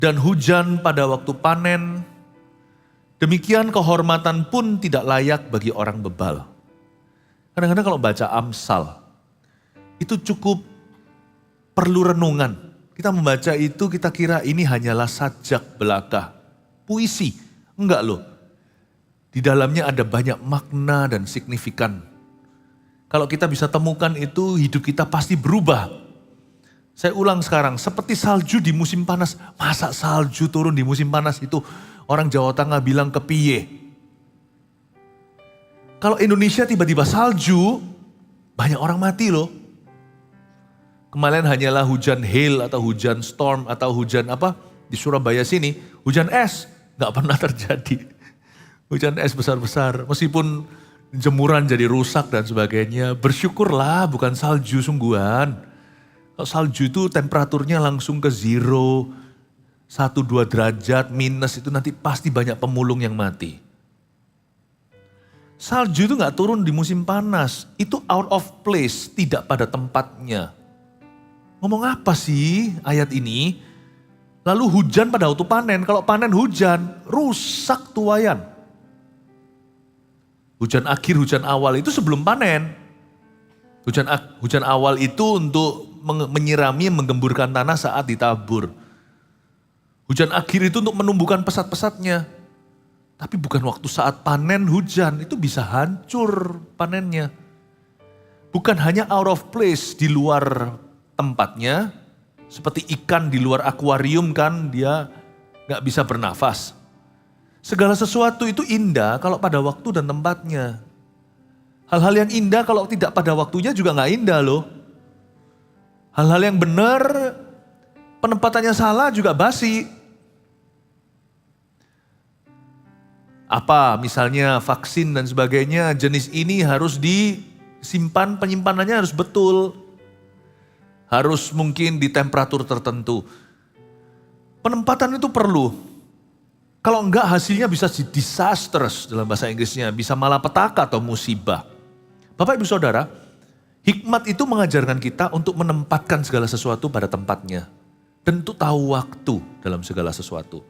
dan hujan pada waktu panen, demikian kehormatan pun tidak layak bagi orang bebal. Kadang-kadang kalau baca Amsal, itu cukup perlu renungan. Kita membaca itu kita kira ini hanyalah sajak belaka, puisi. Enggak loh. Di dalamnya ada banyak makna dan signifikan. Kalau kita bisa temukan itu, hidup kita pasti berubah. Saya ulang sekarang, seperti salju di musim panas. Masa salju turun di musim panas itu orang Jawa Tengah bilang kepiye. Kalau Indonesia tiba-tiba salju, banyak orang mati loh. Kemarin hanyalah hujan hail atau hujan storm atau hujan apa di Surabaya sini, hujan es. Gak pernah terjadi. Hujan es besar-besar, meskipun jemuran jadi rusak dan sebagainya. Bersyukurlah bukan salju sungguhan. Kalau salju itu temperaturnya langsung ke 0, 1-2 derajat minus itu nanti pasti banyak pemulung yang mati. Salju itu gak turun di musim panas, itu out of place, tidak pada tempatnya. Ngomong apa sih ayat ini? Lalu hujan pada waktu panen, kalau panen hujan, rusak tuayan. Hujan akhir, hujan awal itu sebelum panen. Hujan awal itu untuk menyirami, menggemburkan tanah saat ditabur. Hujan akhir itu untuk menumbuhkan pesat-pesatnya. Tapi bukan waktu saat panen hujan, itu bisa hancur panennya. Bukan hanya out of place di luar tempatnya, seperti ikan di luar akuarium kan dia gak bisa bernafas. Segala sesuatu itu indah kalau pada waktu dan tempatnya. Hal-hal yang indah kalau tidak pada waktunya juga gak indah loh. Hal-hal yang benar, penempatannya salah juga basi. Apa misalnya vaksin dan sebagainya, jenis ini harus disimpan, penyimpanannya harus betul. Harus mungkin di temperatur tertentu. Penempatan itu perlu. Kalau enggak hasilnya bisa disastrous dalam bahasa Inggrisnya, bisa malapetaka atau musibah. Bapak Ibu Saudara, hikmat itu mengajarkan kita untuk menempatkan segala sesuatu pada tempatnya. Dan untuk tahu waktu dalam segala sesuatu.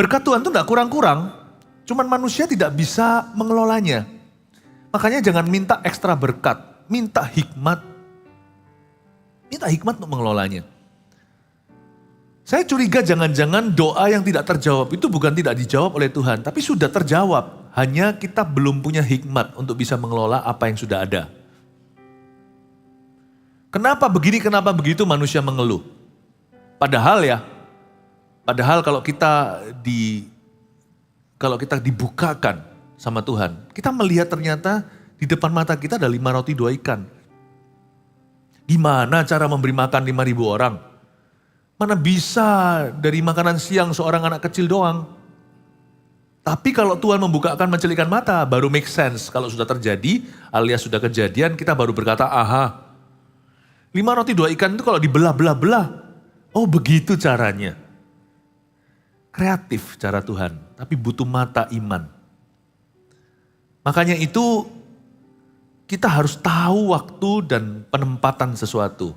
Berkat Tuhan itu enggak kurang-kurang, cuman manusia tidak bisa mengelolanya. Makanya jangan minta ekstra berkat, minta hikmat. Minta hikmat untuk mengelolanya. Saya curiga jangan-jangan doa yang tidak terjawab itu bukan tidak dijawab oleh Tuhan, tapi sudah terjawab. Hanya kita belum punya hikmat untuk bisa mengelola apa yang sudah ada. Kenapa begini, kenapa begitu manusia mengeluh? Padahal kalau kita dibukakan sama Tuhan, kita melihat ternyata di depan mata kita ada 5 roti 2 ikan. Gimana cara memberi makan 5.000 orang? Mana bisa dari makanan siang seorang anak kecil doang. Tapi kalau Tuhan membukakan mencelikan mata, baru make sense. Kalau sudah terjadi, alias sudah kejadian, kita baru berkata, aha. 5 roti 2 ikan itu kalau dibelah-belah-belah. Oh begitu caranya. Kreatif cara Tuhan, tapi butuh mata iman. Makanya itu kita harus tahu waktu dan penempatan sesuatu.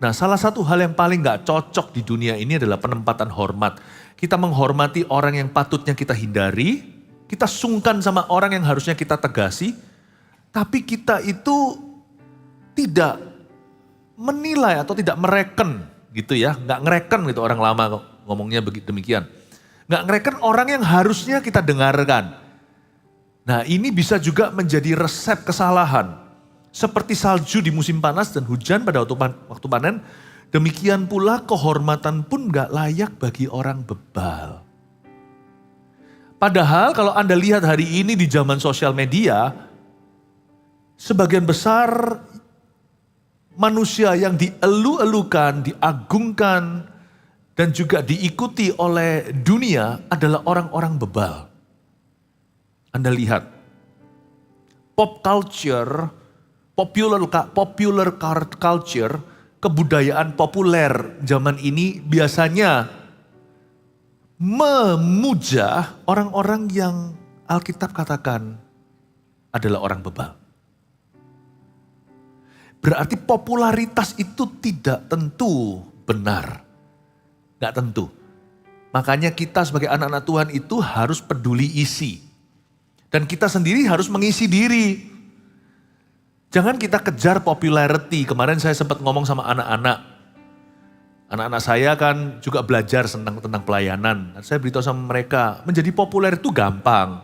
Nah, salah satu hal yang paling gak cocok di dunia ini adalah penempatan hormat. Kita menghormati orang yang patutnya kita hindari, kita sungkan sama orang yang harusnya kita tegasi, tapi kita itu tidak menilai atau tidak mereken gitu ya. Gak ngereken gitu, orang lama ngomongnya demikian. Gak ngereken orang yang harusnya kita dengarkan. Nah, ini bisa juga menjadi resep kesalahan. Seperti salju di musim panas dan hujan pada waktu panen, demikian pula kehormatan pun gak layak bagi orang bebal. Padahal kalau Anda lihat hari ini di zaman sosial media, sebagian besar manusia yang dielu-elukan, diagungkan, dan juga diikuti oleh dunia adalah orang-orang bebal. Anda lihat, pop culture, popular culture, kebudayaan populer zaman ini biasanya memuja orang-orang yang Alkitab katakan adalah orang bebal. Berarti popularitas itu tidak tentu benar. Gak tentu. Makanya kita sebagai anak-anak Tuhan itu harus peduli isi. Dan kita sendiri harus mengisi diri. Jangan kita kejar popularity. Kemarin saya sempat ngomong sama anak-anak. Anak-anak saya kan juga belajar tentang pelayanan. Saya beritahu sama mereka, menjadi populer itu gampang.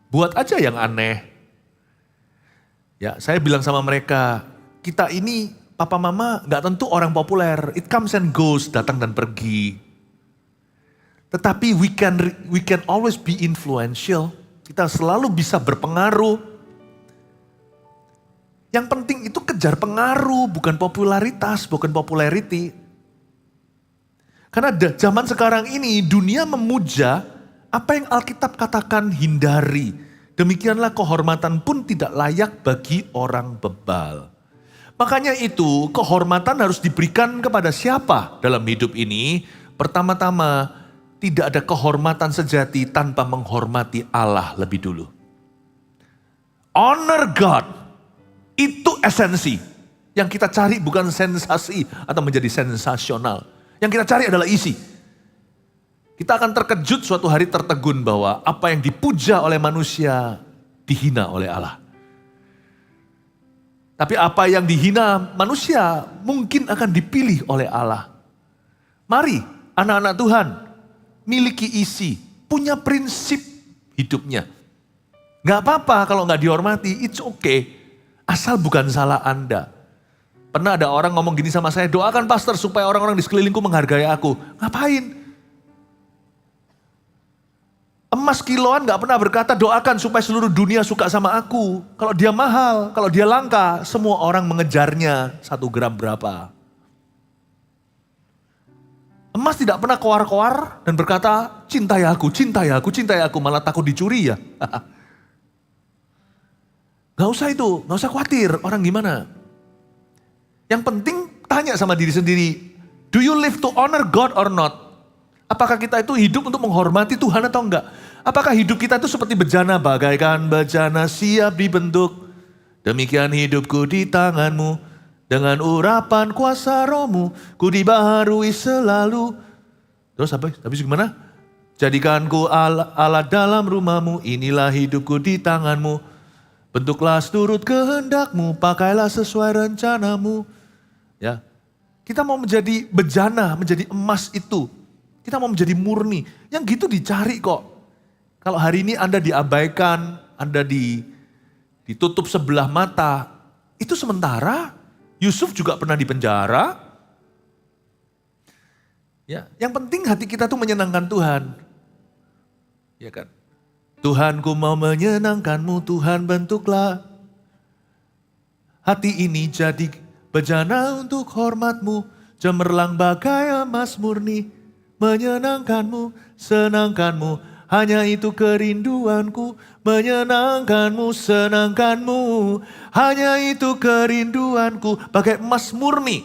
Buat aja yang aneh. Ya, saya bilang sama mereka, kita ini papa mama gak tentu orang populer. It comes and goes, datang dan pergi. Tetapi we can always be influential. Kita selalu bisa berpengaruh. Yang penting itu kejar pengaruh, bukan popularitas, bukan popularity. Karena zaman sekarang ini dunia memuja apa yang Alkitab katakan hindari. Demikianlah kehormatan pun tidak layak bagi orang bebal. Makanya itu kehormatan harus diberikan kepada siapa dalam hidup ini? Pertama-tama tidak ada kehormatan sejati tanpa menghormati Allah lebih dulu. Honor God, itu esensi. Yang kita cari bukan sensasi atau menjadi sensasional. Yang kita cari adalah isi. Kita akan terkejut suatu hari tertegun bahwa apa yang dipuja oleh manusia dihina oleh Allah. Tapi apa yang dihina manusia mungkin akan dipilih oleh Allah. Mari anak-anak Tuhan miliki isi, punya prinsip hidupnya. Gak apa-apa kalau gak dihormati, it's okay. Asal bukan salah Anda. Pernah ada orang ngomong gini sama saya, doakan pastor supaya orang-orang di sekelilingku menghargai aku. Ngapain? Emas kiloan gak pernah berkata doakan supaya seluruh dunia suka sama aku. Kalau dia mahal, kalau dia langka, semua orang mengejarnya 1 gram berapa. Emas tidak pernah koar-koar dan berkata cintai aku, cintai aku, cintai aku. Malah takut dicuri ya. Gak usah itu, gak usah khawatir orang gimana. Yang penting tanya sama diri sendiri, do you live to honor God or not? Apakah kita itu hidup untuk menghormati Tuhan atau enggak? Apakah hidup kita itu seperti bejana, bagaikan bejana siap dibentuk. Demikian hidupku di tanganmu, dengan urapan kuasa rohmu, ku dibaharui selalu. Terus habis gimana? Jadikanku Allah dalam rumahmu, inilah hidupku di tanganmu. Bentuklah seturut kehendakmu, pakailah sesuai rencanamu. Ya, kita mau menjadi bejana, menjadi emas itu. Kita mau menjadi murni. Yang gitu dicari kok. Kalau hari ini Anda diabaikan, Anda ditutup sebelah mata, itu sementara. Yusuf juga pernah dipenjara. Ya, yang penting hati kita tuh menyenangkan Tuhan. Ya kan? Tuhan, ku mau menyenangkanmu, Tuhan bentuklah hati ini jadi bejana untuk hormatmu, cemerlang bagai emas murni, menyenangkanmu, senangkanmu, hanya itu kerinduanku, menyenangkanmu, senangkanmu, hanya itu kerinduanku, bagai emas murni.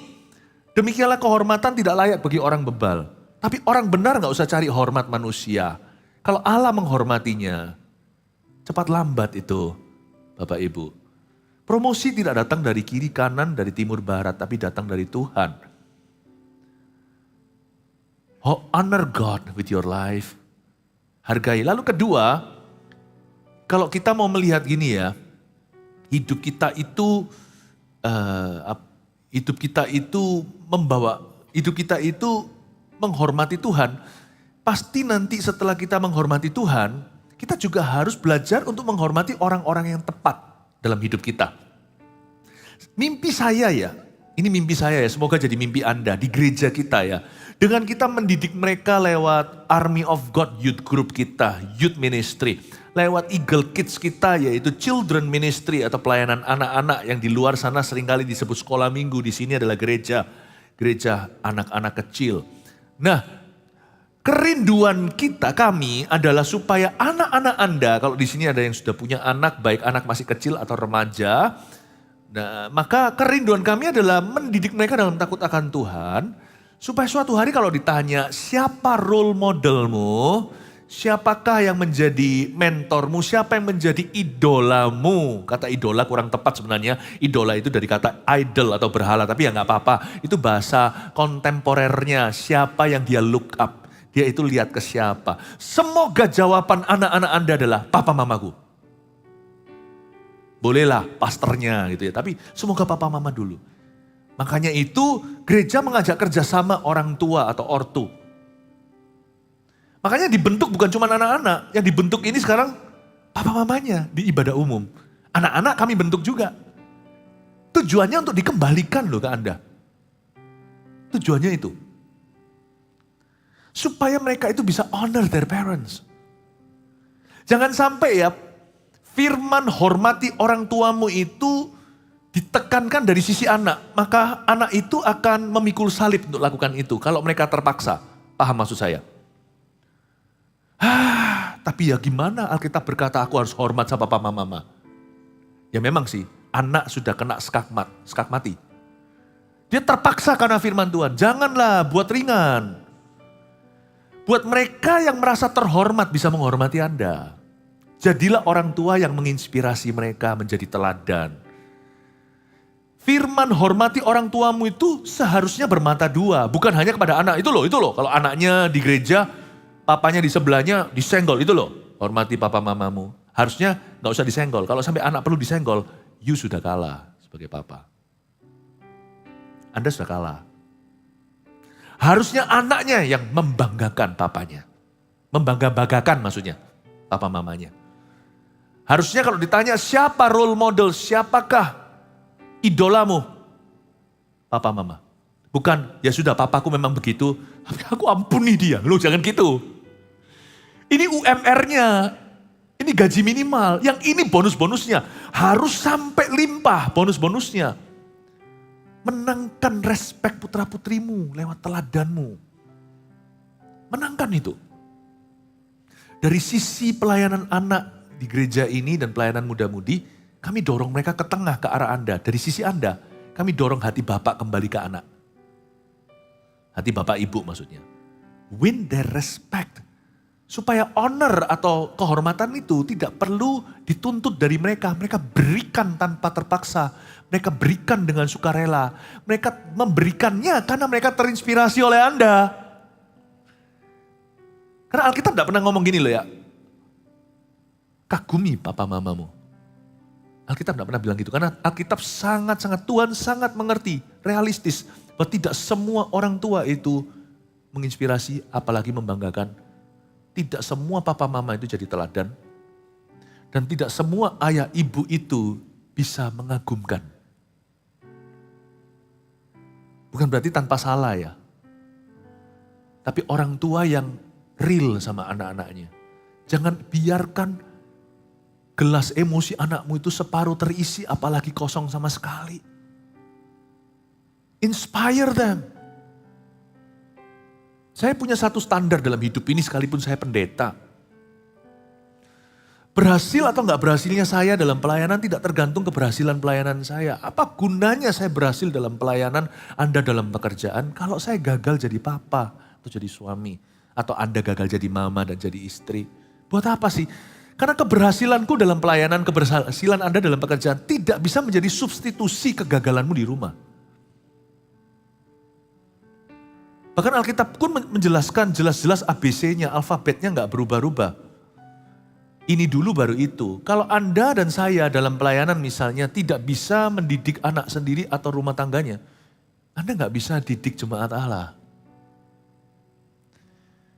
Demikianlah kehormatan tidak layak bagi orang bebal. Tapi orang benar gak usah cari hormat manusia. Kalau Allah menghormatinya, cepat lambat itu Bapak Ibu. Promosi tidak datang dari kiri kanan, dari timur barat, tapi datang dari Tuhan. Honor God with your life. Hargai. Lalu kedua, kalau kita mau melihat gini ya, hidup kita itu menghormati Tuhan. Pasti nanti setelah kita menghormati Tuhan, kita juga harus belajar untuk menghormati orang-orang yang tepat dalam hidup kita. Mimpi saya ya, ini mimpi saya ya, semoga jadi mimpi Anda di gereja kita ya. Dengan kita mendidik mereka lewat Army of God Youth Group kita, Youth Ministry. Lewat Eagle Kids kita yaitu Children Ministry atau pelayanan anak-anak yang di luar sana seringkali disebut sekolah minggu. Di sini adalah gereja anak-anak kecil. Nah, kerinduan kami adalah supaya anak-anak Anda, kalau di sini ada yang sudah punya anak, baik anak masih kecil atau remaja, nah, maka kerinduan kami adalah mendidik mereka dalam takut akan Tuhan, supaya suatu hari kalau ditanya siapa role modelmu, siapakah yang menjadi mentormu, siapa yang menjadi idolamu. Kata idola kurang tepat sebenarnya, idola itu dari kata idol atau berhala, tapi ya gak apa-apa, itu bahasa kontemporernya, siapa yang dia look up. Dia itu lihat ke siapa. Semoga jawaban anak-anak Anda adalah papa mamaku. Bolehlah pastornya gitu ya, tapi semoga papa mama dulu. Makanya itu gereja mengajak kerjasama orang tua atau ortu. Makanya dibentuk bukan cuma anak-anak, yang dibentuk ini sekarang papa mamanya di ibadah umum. Anak-anak kami bentuk juga. Tujuannya untuk dikembalikan loh ke Anda. Tujuannya itu. Supaya mereka itu bisa honor their parents. Jangan sampai ya, firman hormati orang tuamu itu ditekankan dari sisi anak. Maka anak itu akan memikul salib untuk lakukan itu. Kalau mereka terpaksa. Paham maksud saya? Tapi ya gimana Alkitab berkata aku harus hormat sama papa mama. Ya memang sih, anak sudah kena skak mati. Dia terpaksa karena firman Tuhan. Janganlah buat ringan. Buat mereka yang merasa terhormat bisa menghormati Anda. Jadilah orang tua yang menginspirasi mereka menjadi teladan. Firman hormati orang tuamu itu seharusnya bermata dua. Bukan hanya kepada anak. Itu loh. Kalau anaknya di gereja, papanya di sebelahnya disenggol. Itu loh. Hormati papa mamamu. Harusnya gak usah disenggol. Kalau sampai anak perlu disenggol, you sudah kalah sebagai papa. Anda sudah kalah. Harusnya anaknya yang membanggakan papanya. Membangga-banggakan maksudnya papa mamanya. Harusnya kalau ditanya siapa role model, siapakah idolamu? Papa mama. Bukan, ya sudah papaku memang begitu, tapi aku ampuni dia. Loh jangan gitu. Ini UMR-nya, ini gaji minimal, yang ini bonus-bonusnya. Harus sampai limpah bonus-bonusnya. Menangkan respek putra-putrimu lewat teladanmu. Menangkan itu. Dari sisi pelayanan anak di gereja ini dan pelayanan muda-mudi, kami dorong mereka ke tengah, ke arah Anda. Dari sisi Anda, kami dorong hati Bapak kembali ke anak. Hati Bapak Ibu maksudnya. Win their respect. Supaya honor atau kehormatan itu tidak perlu dituntut dari mereka. Mereka berikan tanpa terpaksa. Mereka berikan dengan sukarela. Mereka memberikannya karena mereka terinspirasi oleh Anda. Karena Alkitab tidak pernah ngomong gini loh ya. Kagumi papa mamamu. Alkitab tidak pernah bilang gitu. Karena Alkitab sangat-sangat, Tuhan sangat mengerti, realistis. Bahwa tidak semua orang tua itu menginspirasi, apalagi membanggakan. Tidak semua papa mama itu jadi teladan. Dan tidak semua ayah ibu itu bisa mengagumkan. Bukan berarti tanpa salah ya. Tapi orang tua yang real sama anak-anaknya. Jangan biarkan gelas emosi anakmu itu separuh terisi apalagi kosong sama sekali. Inspire them. Saya punya satu standar dalam hidup ini sekalipun saya pendeta. Berhasil atau enggak berhasilnya saya dalam pelayanan tidak tergantung keberhasilan pelayanan saya. Apa gunanya saya berhasil dalam pelayanan, Anda dalam pekerjaan, kalau saya gagal jadi papa atau jadi suami. Atau Anda gagal jadi mama dan jadi istri. Buat apa sih? Karena keberhasilanku dalam pelayanan, keberhasilan Anda dalam pekerjaan tidak bisa menjadi substitusi kegagalanmu di rumah. Bahkan Alkitab pun menjelaskan jelas-jelas ABC-nya, alfabetnya nggak berubah-ubah. Ini dulu baru itu. Kalau Anda dan saya dalam pelayanan misalnya tidak bisa mendidik anak sendiri atau rumah tangganya, Anda nggak bisa didik jemaat Allah.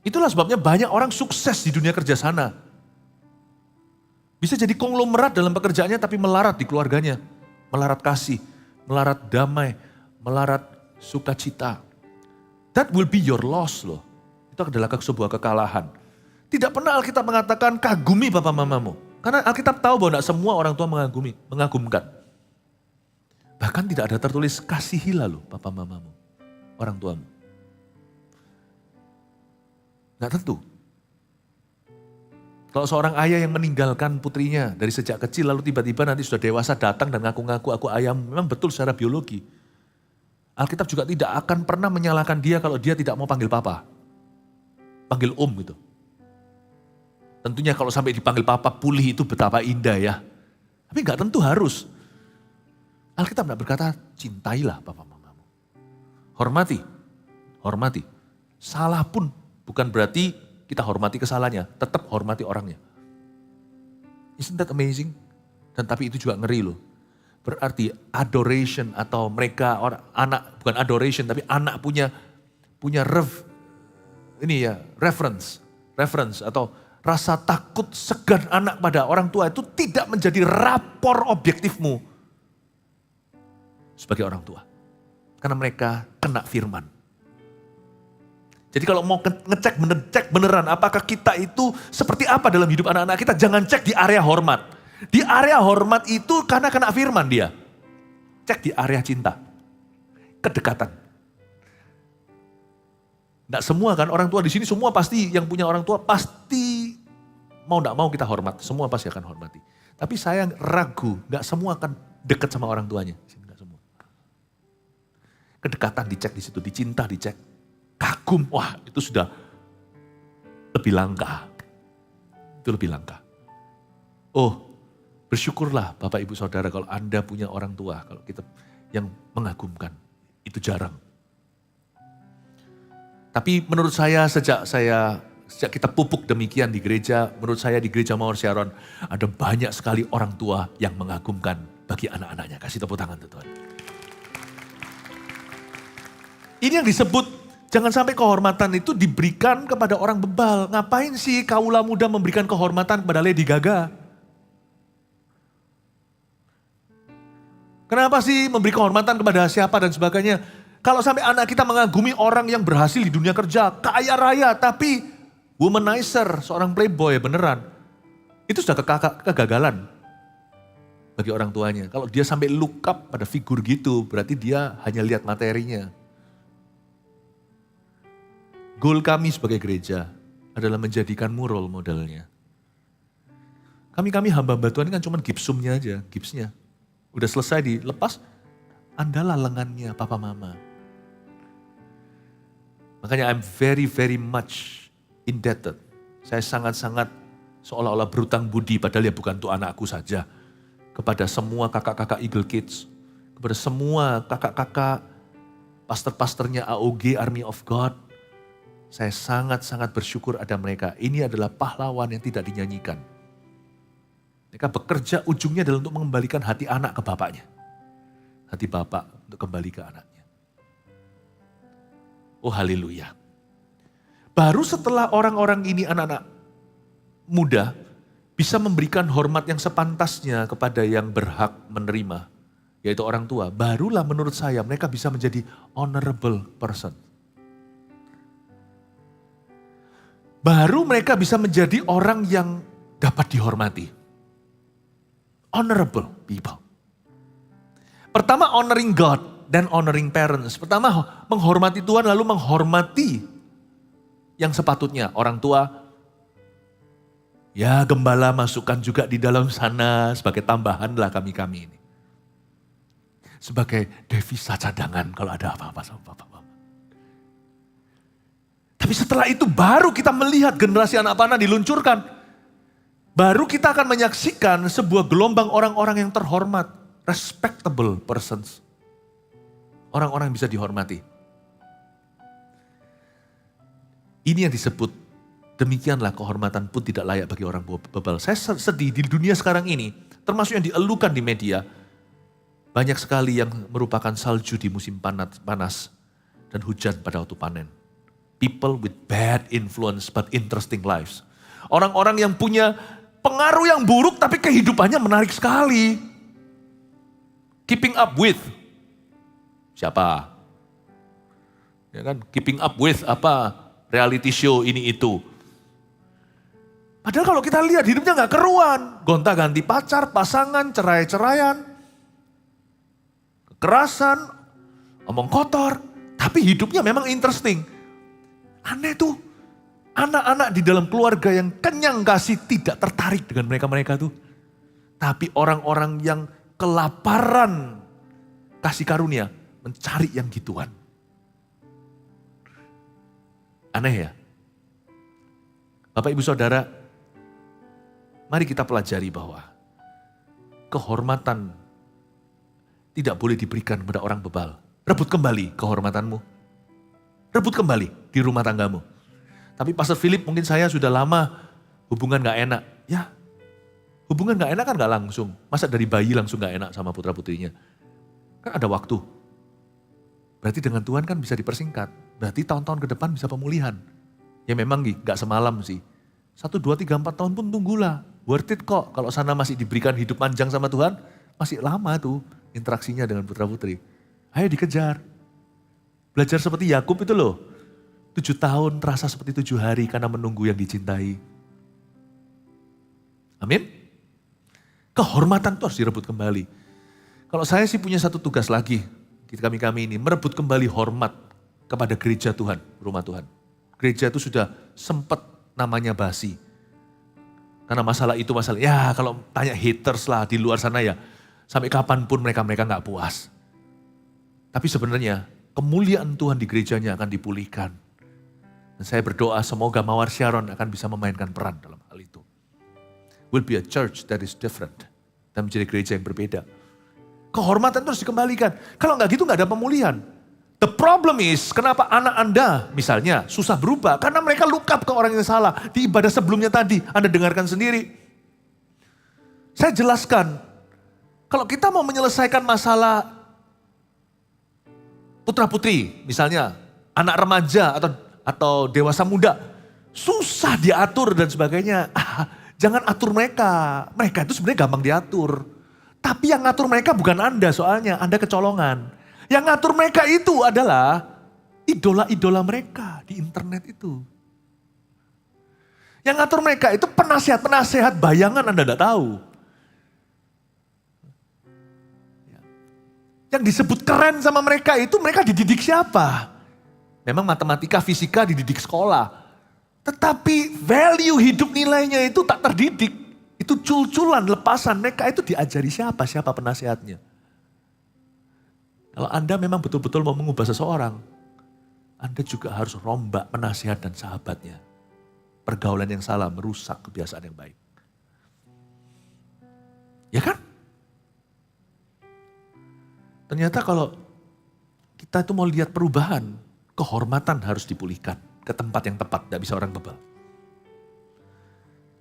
Itulah sebabnya banyak orang sukses di dunia kerja sana. Bisa jadi konglomerat dalam pekerjaannya tapi melarat di keluarganya. Melarat kasih, melarat damai, melarat sukacita. That will be your loss loh. Itu adalah sebuah kekalahan. Tidak pernah Alkitab mengatakan kagumi papa mamamu. Karena Alkitab tahu bahwa tidak semua orang tua mengagumkan. Bahkan tidak ada tertulis kasihilah loh papa mamamu, orang tuamu. Nggak tentu. Kalau seorang ayah yang meninggalkan putrinya dari sejak kecil lalu tiba-tiba nanti sudah dewasa datang dan ngaku-ngaku aku ayahmu, memang betul secara biologi. Alkitab juga tidak akan pernah menyalahkan dia kalau dia tidak mau panggil papa. Panggil gitu. Tentunya kalau sampai dipanggil papa pulih itu betapa indah ya. Tapi nggak tentu harus. Alkitab tidak berkata cintailah papa mamamu. Hormati. Salah pun Bukan berarti kita hormati kesalahannya, tetap hormati orangnya. Isn't that amazing? Dan tapi itu juga ngeri loh. Berarti adoration atau mereka anak, bukan adoration tapi anak punya reference atau rasa takut segan anak pada orang tua itu tidak menjadi rapor objektifmu sebagai orang tua. Karena mereka kena firman. Jadi kalau mau cek beneran apakah kita itu seperti apa dalam hidup anak-anak kita, jangan cek di area hormat. Di area hormat itu karena kena firman dia. Cek di area cinta. Kedekatan. Nggak semua kan orang tua di sini semua pasti yang punya orang tua pasti mau nggak mau kita hormat. Semua pasti akan hormati. Tapi saya ragu, nggak semua akan dekat sama orang tuanya. Nggak semua. Kedekatan dicek di situ, dicinta dicek. Kagum, wah itu sudah lebih langka. Itu lebih langka. Oh, bersyukurlah Bapak Ibu Saudara kalau Anda punya orang tua, kalau kita yang mengagumkan. Itu jarang. Tapi menurut saya sejak kita pupuk demikian di gereja, menurut saya di gereja Mawar Sharon ada banyak sekali orang tua yang mengagumkan bagi anak-anaknya. Kasih tepuk tangan Tuhan. Ini yang disebut jangan sampai kehormatan itu diberikan kepada orang bebal. Ngapain sih kaula muda memberikan kehormatan kepada Lady Gaga? Kenapa sih memberi kehormatan kepada siapa dan sebagainya? Kalau sampai anak kita mengagumi orang yang berhasil di dunia kerja, kaya raya, tapi womanizer, seorang playboy beneran. Itu sudah kegagalan bagi orang tuanya. Kalau dia sampai look up pada figur gitu, berarti dia hanya lihat materinya. Goal kami sebagai gereja adalah menjadikanmu role modelnya. Kami hamba-hamba Tuhan kan cuma gipsumnya aja, gipsnya. Udah selesai dilepas, andalah lengannya papa mama. Makanya I'm very very much indebted. Saya sangat-sangat seolah-olah berutang budi, padahal ya bukan untuk anakku saja. Kepada semua kakak-kakak Eagle Kids, kepada semua kakak-kakak pastor-pastornya AOG Army of God. Saya sangat-sangat bersyukur ada mereka. Ini adalah pahlawan yang tidak dinyanyikan. Mereka bekerja ujungnya adalah untuk mengembalikan hati anak ke bapaknya. Hati bapak untuk kembali ke anaknya. Oh haleluya. Baru setelah orang-orang ini anak-anak muda bisa memberikan hormat yang sepantasnya kepada yang berhak menerima. Yaitu orang tua. Barulah menurut saya mereka bisa menjadi honorable person. Baru mereka bisa menjadi orang yang dapat dihormati. Honorable people. Pertama honoring God dan honoring parents. Pertama menghormati Tuhan lalu menghormati yang sepatutnya. Orang tua, ya gembala masukkan juga di dalam sana sebagai tambahan lah kami-kami ini. Sebagai devisa cadangan kalau ada apa-apa sama bapak. Tapi setelah itu baru kita melihat generasi anak panah diluncurkan. Baru kita akan menyaksikan sebuah gelombang orang-orang yang terhormat. Respectable persons. Orang-orang yang bisa dihormati. Ini yang disebut, demikianlah kehormatan pun tidak layak bagi orang bebal. Saya sedih di dunia sekarang ini, termasuk yang dielukan di media. Banyak sekali yang merupakan salju di musim panas dan hujan pada waktu panen. People with bad influence but interesting lives. Orang-orang yang punya pengaruh yang buruk tapi kehidupannya menarik sekali. Keeping up with. Siapa? Ya kan? Keeping up with apa? Reality show ini itu. Padahal kalau kita lihat hidupnya gak keruan. Gonta-ganti pacar, pasangan, cerai-ceraian. Kekerasan, omong kotor. Tapi hidupnya memang interesting. Aneh tuh, anak-anak di dalam keluarga yang kenyang kasih tidak tertarik dengan mereka-mereka tuh. Tapi orang-orang yang kelaparan kasih karunia mencari yang gituan. Aneh ya? Bapak Ibu Saudara, mari kita pelajari bahwa kehormatan tidak boleh diberikan kepada orang bebal. Rebut kembali kehormatanmu. Rebut kembali di rumah tanggamu. Tapi Pastor Philip mungkin saya sudah lama hubungan gak enak. Ya, hubungan gak enak kan gak langsung. Masa dari bayi langsung gak enak sama putra-putrinya. Kan ada waktu. Berarti dengan Tuhan kan bisa dipersingkat. Berarti tahun-tahun ke depan bisa pemulihan. Ya memang gak semalam sih. 1, 2, 3, 4 tahun pun tunggulah. Worth it kok. Kalau sana masih diberikan hidup panjang sama Tuhan, masih lama tuh interaksinya dengan putra-putri. Ayo dikejar. Belajar seperti Yakub itu loh. 7 tahun terasa seperti 7 hari karena menunggu yang dicintai. Amin. Kehormatan itu harus direbut kembali. Kalau saya sih punya satu tugas lagi. Kami ini merebut kembali hormat kepada gereja Tuhan, rumah Tuhan. Gereja itu sudah sempat namanya basi. Karena masalah itu masalah, ya kalau tanya haters lah di luar sana ya. Sampai kapanpun mereka gak puas. Tapi sebenarnya kemuliaan Tuhan di gerejanya akan dipulihkan. Dan saya berdoa semoga Mawar Sharon akan bisa memainkan peran dalam hal itu. Will be a church that is different. Dan menjadi gereja yang berbeda. Kehormatan terus dikembalikan. Kalau nggak gitu nggak ada pemulihan. The problem is, kenapa anak Anda misalnya susah berubah? Karena mereka look up ke orang yang salah. Di ibadah sebelumnya tadi, Anda dengarkan sendiri. Saya jelaskan, kalau kita mau menyelesaikan masalah putra-putri, misalnya anak remaja atau dewasa muda, susah diatur dan sebagainya. Jangan atur mereka. Mereka itu sebenarnya gampang diatur. Tapi yang ngatur mereka bukan Anda soalnya, Anda kecolongan. Yang ngatur mereka itu adalah idola-idola mereka di internet itu. Yang ngatur mereka itu penasehat-penasehat bayangan Anda tidak tahu. Yang disebut keren sama mereka itu mereka dididik siapa? Memang matematika, fisika dididik sekolah. Tetapi value hidup nilainya itu tak terdidik. Itu cul-culan, lepasan. Mereka itu diajari siapa penasehatnya. Kalau Anda memang betul-betul mau mengubah seseorang, Anda juga harus rombak penasehat dan sahabatnya. Pergaulan yang salah merusak kebiasaan yang baik. Ya kan? Ternyata kalau kita itu mau lihat perubahan, kehormatan harus dipulihkan ke tempat yang tepat, tidak bisa orang bebal.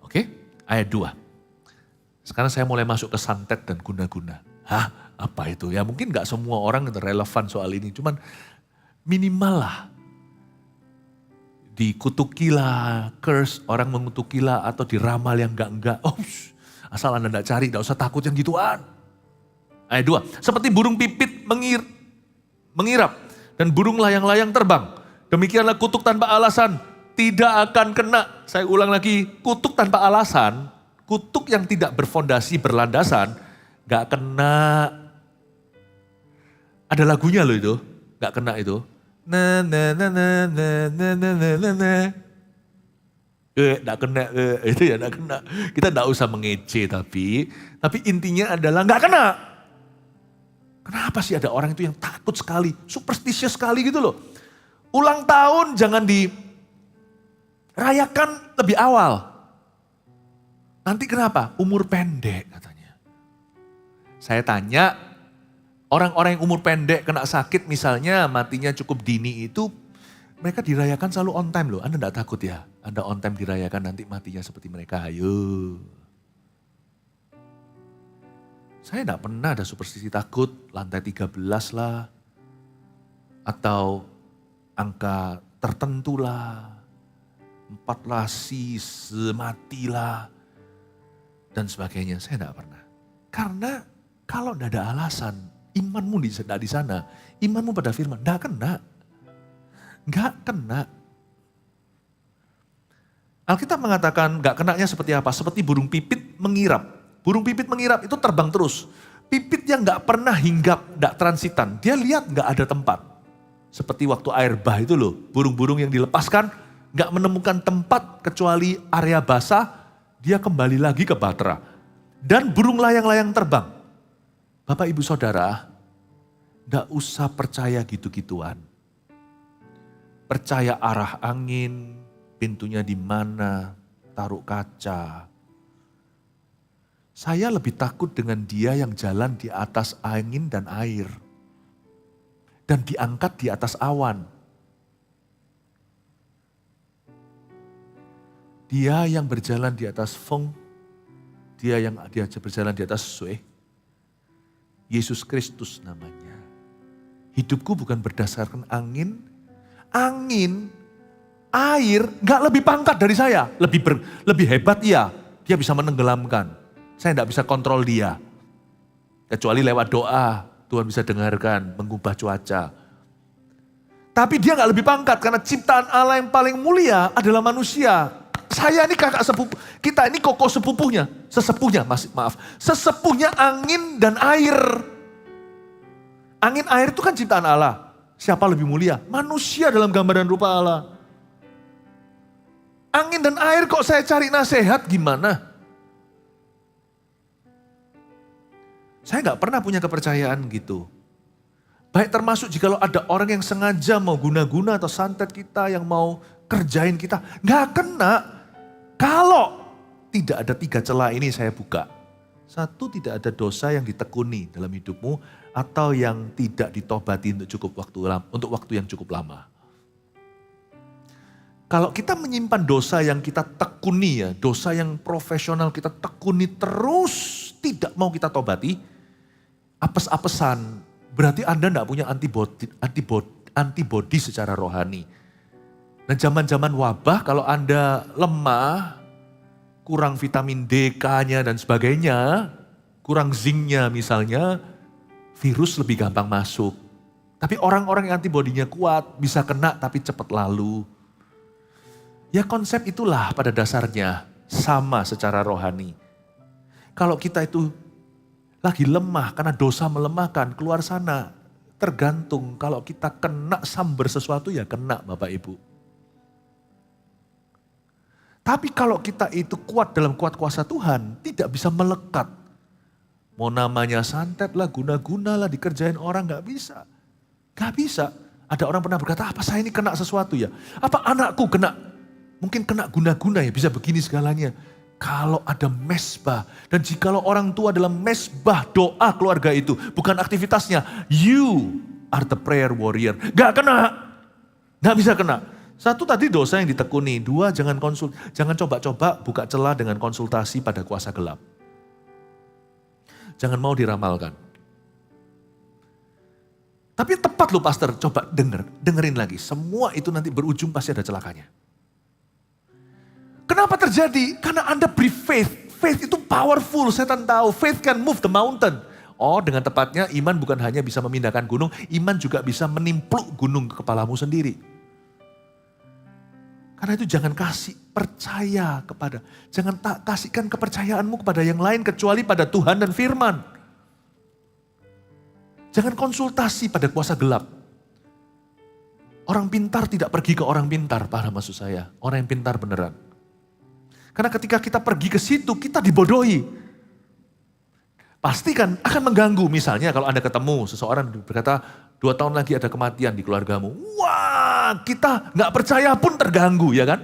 Oke, ayat 2. Sekarang saya mulai masuk ke santet dan guna-guna. Hah, apa itu? Ya mungkin gak semua orang relevan soal ini, cuman minimal lah. Dikutukilah, curse, orang mengutukilah atau diramal yang enggak. Oh, asal Anda gak cari, gak usah takut yang gituan. Ayat 2, seperti burung pipit mengirap dan burung layang-layang terbang. Demikianlah kutuk tanpa alasan tidak akan kena. Saya ulang lagi, kutuk tanpa alasan, kutuk yang tidak berfondasi, berlandasan, gak kena. Ada lagunya loh itu, gak kena itu. Na na na na na na na na na na. Gak kena, itu ya gak kena. Kita gak usah mengece tapi intinya adalah gak kena. Kenapa sih ada orang itu yang takut sekali, superstitious sekali gitu loh. Ulang tahun jangan dirayakan lebih awal. Nanti kenapa? Umur pendek katanya. Saya tanya, orang-orang yang umur pendek kena sakit misalnya matinya cukup dini itu, mereka dirayakan selalu on time loh. Anda enggak takut ya? Anda on time dirayakan nanti matinya seperti mereka, ayo. Saya enggak pernah ada superstisi takut, lantai 13 lah. Atau angka tertentu lah. 4 lasis, matilah. Dan sebagainya, saya enggak pernah. Karena kalau enggak ada alasan, imanmu di sana, imanmu pada firman, enggak kena. Enggak kena. Alkitab mengatakan enggak kenanya seperti apa? Seperti burung pipit mengirap. Burung pipit mengirap itu terbang terus. Pipit yang enggak pernah hinggap, enggak transitan. Dia lihat enggak ada tempat. Seperti waktu air bah itu loh. Burung-burung yang dilepaskan enggak menemukan tempat kecuali area basah. Dia kembali lagi ke Batra. Dan burung layang-layang terbang. Bapak ibu saudara, enggak usah percaya gitu-gituan. Percaya arah angin, pintunya di mana, taruh kaca. Saya lebih takut dengan dia yang jalan di atas angin dan air. Dan diangkat di atas awan. Dia yang berjalan di atas Feng, dia berjalan di atas Sui. Yesus Kristus namanya. Hidupku bukan berdasarkan angin. Angin, air gak lebih pangkat dari saya. Lebih hebat iya. Dia bisa menenggelamkan. Saya gak bisa kontrol dia. Kecuali lewat doa, Tuhan bisa dengarkan, mengubah cuaca. Tapi dia gak lebih pangkat karena ciptaan Allah yang paling mulia adalah manusia. Saya ini kakak sepupu, kita ini koko sepupunya, sesepuhnya angin dan air. Angin air itu kan ciptaan Allah. Siapa lebih mulia? Manusia dalam gambar dan rupa Allah. Angin dan air kok saya cari nasihat gimana? Saya gak pernah punya kepercayaan gitu. Baik termasuk jika ada orang yang sengaja mau guna-guna atau santet kita, yang mau kerjain kita. Gak kena. Kalau tidak ada 3 celah ini saya buka. 1, tidak ada dosa yang ditekuni dalam hidupmu atau yang tidak ditobati untuk waktu yang cukup lama. Kalau kita menyimpan dosa yang kita tekuni ya, dosa yang profesional kita tekuni terus tidak mau kita tobati, apes-apesan, berarti Anda tidak punya antibody secara rohani. Nah zaman-zaman wabah kalau Anda lemah, kurang vitamin D, K-nya dan sebagainya, kurang zinc-nya misalnya, virus lebih gampang masuk. Tapi orang-orang yang antibodinya kuat bisa kena tapi cepat lalu. Ya konsep itulah pada dasarnya sama secara rohani. Kalau kita itu lagi lemah karena dosa melemahkan, keluar sana. Tergantung kalau kita kena sambar sesuatu ya kena Bapak Ibu. Tapi kalau kita itu kuat dalam kuat kuasa Tuhan, tidak bisa melekat. Mau namanya santet lah, guna-guna lah, dikerjain orang gak bisa. Gak bisa. Ada orang pernah berkata, apa saya ini kena sesuatu ya? Apa anakku kena? Mungkin kena guna-guna ya, bisa begini segalanya. Kalau ada mesbah, dan jikalau orang tua dalam mesbah doa keluarga itu, bukan aktivitasnya, you are the prayer warrior. Gak kena, gak bisa kena. 1 tadi dosa yang ditekuni, 2 jangan coba-coba buka celah dengan konsultasi pada kuasa gelap. Jangan mau diramalkan. Tapi tepat loh pastor, coba dengerin lagi. Semua itu nanti berujung pasti ada celakanya. Kenapa terjadi? Karena Anda beri faith. Faith itu powerful, setan tahu. Faith can move the mountain. Oh dengan tepatnya iman bukan hanya bisa memindahkan gunung, iman juga bisa menimpluk gunung ke kepalamu sendiri. Karena itu jangan kasihkan kepercayaanmu kepada yang lain kecuali pada Tuhan dan firman. Jangan konsultasi pada kuasa gelap. Orang pintar tidak pergi ke orang pintar, paham maksud saya? Orang yang pintar beneran. Karena ketika kita pergi ke situ, kita dibodohi. Pasti kan akan mengganggu. Misalnya kalau Anda ketemu seseorang berkata, 2 tahun lagi ada kematian di keluargamu. Wah, kita gak percaya pun terganggu ya kan.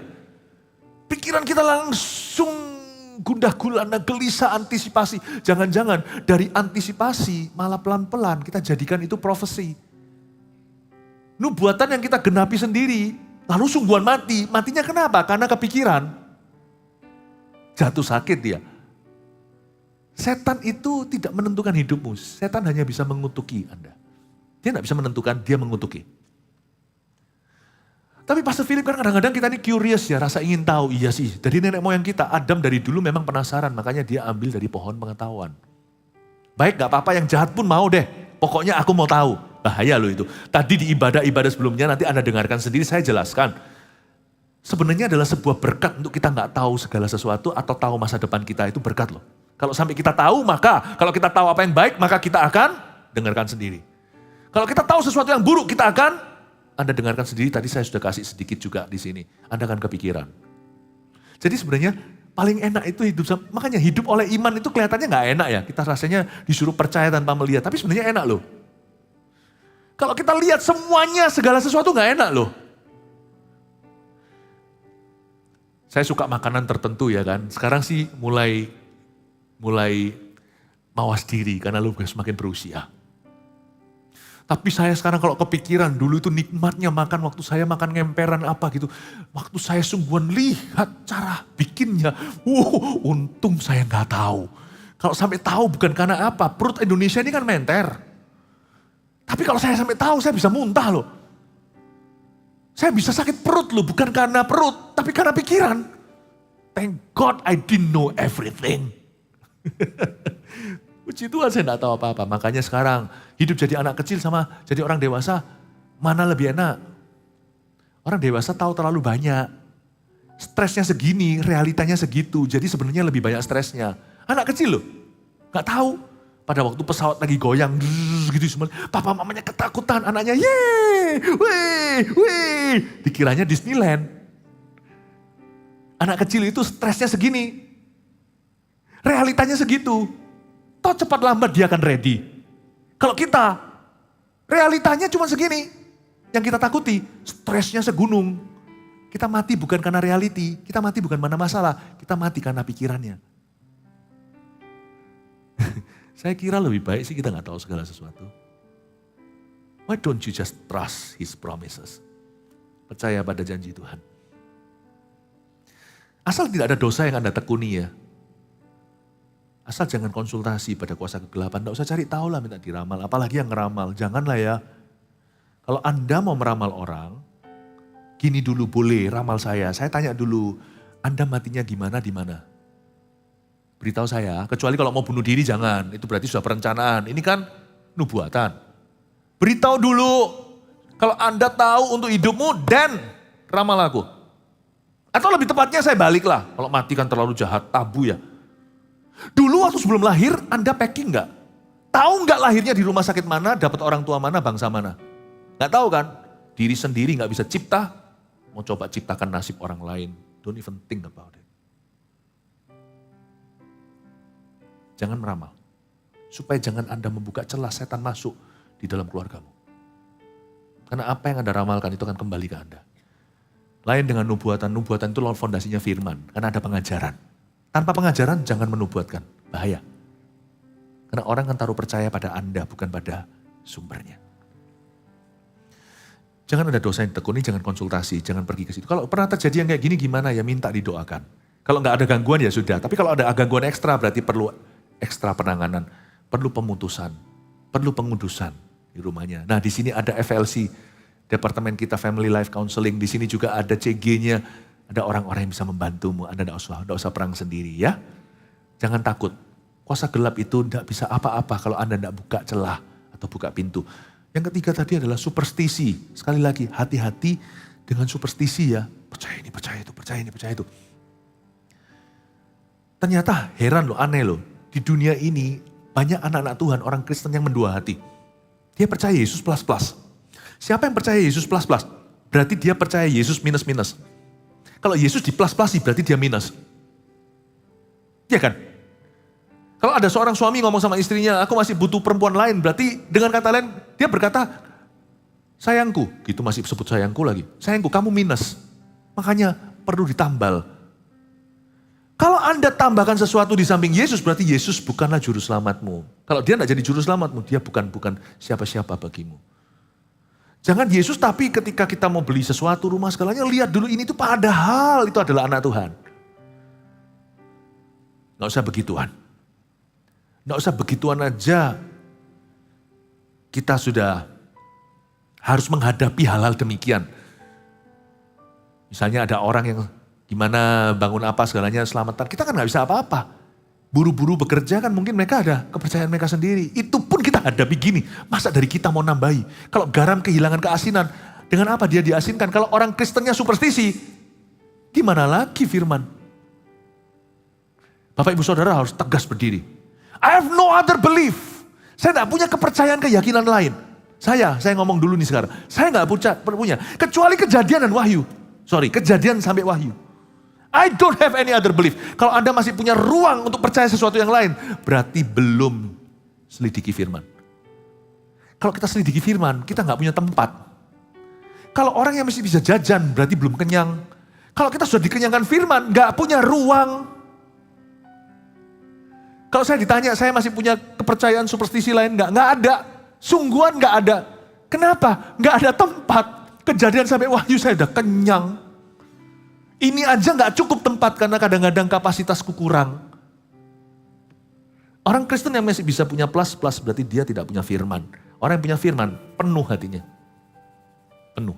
Pikiran kita langsung gundah gulana, gelisah, antisipasi. Jangan-jangan dari antisipasi malah pelan-pelan kita jadikan itu profesi. Nubuatan yang kita genapi sendiri, lalu sungguhan mati. Matinya kenapa? Karena kepikiran. Jatuh sakit dia. Setan itu tidak menentukan hidupmu. Setan hanya bisa mengutuki Anda. Dia tidak bisa menentukan, dia mengutuki. Tapi Pastor Philip kan kadang-kadang kita ini curious ya, rasa ingin tahu. Iya sih, dari nenek moyang kita, Adam dari dulu memang penasaran. Makanya dia ambil dari pohon pengetahuan. Baik gak apa-apa, yang jahat pun mau deh. Pokoknya aku mau tahu. Bahaya loh itu. Tadi di ibadah-ibadah sebelumnya nanti Anda dengarkan sendiri, saya jelaskan. Sebenarnya adalah sebuah berkat untuk kita gak tahu segala sesuatu atau tahu masa depan kita, itu berkat loh. Kalau sampai kita tahu, maka kalau kita tahu apa yang baik, maka kita akan dengarkan sendiri. Kalau kita tahu sesuatu yang buruk, kita akan, Anda dengarkan sendiri, tadi saya sudah kasih sedikit juga di sini. Anda akan kepikiran. Jadi sebenarnya paling enak itu hidup, makanya hidup oleh iman itu kelihatannya gak enak ya. Kita rasanya disuruh percaya tanpa melihat, tapi sebenarnya enak loh. Kalau kita lihat semuanya, segala sesuatu gak enak loh. Saya suka makanan tertentu ya kan, sekarang sih mulai mawas diri karena lu semakin berusia. Tapi saya sekarang kalau kepikiran, dulu itu nikmatnya makan waktu saya makan ngemperan apa gitu. Waktu saya sungguhan lihat cara bikinnya, untung saya nggak tahu. Kalau sampai tahu bukan karena apa, perut Indonesia ini kan menter. Tapi kalau saya sampai tahu, saya bisa muntah loh. Saya bisa sakit perut loh, bukan karena perut, tapi karena pikiran. Thank God I didn't know everything. Puji Tuhan saya tidak tahu apa-apa. Makanya sekarang hidup jadi anak kecil sama jadi orang dewasa, mana lebih enak? Orang dewasa tahu terlalu banyak. Stresnya segini, realitanya segitu. Jadi sebenarnya lebih banyak stresnya. Anak kecil loh, gak tahu. Pada waktu pesawat lagi goyang, gitu semua, papa mamanya ketakutan, anaknya yeay, wih, dikiranya Disneyland. Anak kecil itu stresnya segini, realitanya segitu. Toh cepat lambat dia akan ready. Kalau kita, realitanya cuma segini, yang kita takuti, stresnya segunung. Kita mati bukan karena reality, kita mati bukan karena masalah, kita mati karena pikirannya. Saya kira lebih baik sih kita gak tahu segala sesuatu. Why don't you just trust His promises? Percaya pada janji Tuhan. Asal tidak ada dosa yang Anda tekuni ya. Asal jangan konsultasi pada kuasa kegelapan. Tidak usah cari tahu lah minta diramal. Apalagi yang ngeramal. Janganlah ya. Kalau Anda mau meramal orang, gini dulu boleh ramal saya. Saya tanya dulu, Anda matinya gimana di mana? Beritahu saya, kecuali kalau mau bunuh diri jangan. Itu berarti sudah perencanaan. Ini kan nubuatan. Beritahu dulu, kalau Anda tahu untuk hidupmu, dan ramal aku. Atau lebih tepatnya saya baliklah. Kalau mati kan terlalu jahat, tabu ya. Dulu waktu sebelum lahir, Anda packing nggak? Tahu nggak lahirnya di rumah sakit mana, dapat orang tua mana, bangsa mana? Nggak tahu kan? Diri sendiri nggak bisa cipta, mau coba ciptakan nasib orang lain. Don't even think about it. Jangan meramal. Supaya jangan Anda membuka celah setan masuk di dalam keluargamu. Karena apa yang Anda ramalkan itu akan kembali ke Anda. Lain dengan nubuatan. Nubuatan itu fondasinya firman. Karena ada pengajaran. Tanpa pengajaran jangan menubuatkan. Bahaya. Karena orang akan taruh percaya pada Anda bukan pada sumbernya. Jangan ada dosa yang tekuni, jangan konsultasi, jangan pergi ke situ. Kalau pernah terjadi yang kayak gini gimana ya minta didoakan. Kalau nggak ada gangguan ya sudah. Tapi kalau ada gangguan ekstra berarti perlu ekstra penanganan, perlu pemutusan, perlu pengudusan di rumahnya. Nah di sini ada FLC, Departemen kita Family Life Counseling. Di sini juga ada CG-nya, ada orang-orang yang bisa membantumu. Anda tidak usah perang sendiri ya. Jangan takut, kuasa gelap itu tidak bisa apa-apa kalau Anda tidak buka celah atau buka pintu. Yang ketiga tadi adalah superstisi. Sekali lagi, hati-hati dengan superstisi ya. Percaya ini, percaya itu, percaya ini, percaya itu. Ternyata heran loh, aneh loh. Di dunia ini banyak anak-anak Tuhan, orang Kristen yang mendua hati. Dia percaya Yesus plus-plus. Siapa yang percaya Yesus plus-plus? Berarti dia percaya Yesus minus-minus. Kalau Yesus di plus-plus berarti dia minus. Iya kan? Kalau ada seorang suami ngomong sama istrinya, aku masih butuh perempuan lain. Berarti dengan kata lain, dia berkata, sayangku. Gitu masih sebut sayangku lagi. Sayangku, kamu minus. Makanya perlu ditambal. Kalau Anda tambahkan sesuatu di samping Yesus, berarti Yesus bukanlah juru selamatmu. Kalau dia tidak jadi juru selamatmu, dia bukan siapa-siapa bagimu. Jangan Yesus tapi ketika kita mau beli sesuatu, rumah segalanya, lihat dulu ini tuh padahal itu adalah anak Tuhan. Nggak usah begituan. Nggak usah begituan aja. Kita sudah harus menghadapi hal-hal demikian. Misalnya ada orang yang gimana bangun apa segalanya selamatan. Kita kan gak bisa apa-apa. Buru-buru bekerja kan mungkin mereka ada kepercayaan mereka sendiri. Itu pun kita hadapi gini. Masa dari kita mau nambahi? Kalau garam kehilangan keasinan. Dengan apa dia diasinkan? Kalau orang Kristennya superstisi. Gimana lagi firman? Bapak ibu saudara harus tegas berdiri. I have no other belief. Saya gak punya kepercayaan keyakinan lain. Saya ngomong dulu nih sekarang. Saya gak punya. Kecuali kejadian dan wahyu. Kejadian sampai wahyu. I don't have any other belief. Kalau Anda masih punya ruang untuk percaya sesuatu yang lain, berarti belum selidiki firman. Kalau kita selidiki firman, kita nggak punya tempat. Kalau orang yang masih bisa jajan, berarti belum kenyang. Kalau kita sudah dikenyangkan firman, nggak punya ruang. Kalau saya ditanya, saya masih punya kepercayaan superstisi lain nggak? Nggak ada. Sungguhan nggak ada. Kenapa? Nggak ada tempat. Kejadian sampai Wahyu saya udah kenyang. Ini aja nggak cukup tempat karena kadang-kadang kapasitasku kurang. Orang Kristen yang masih bisa punya plus berarti dia tidak punya firman. Orang yang punya firman penuh hatinya. Penuh.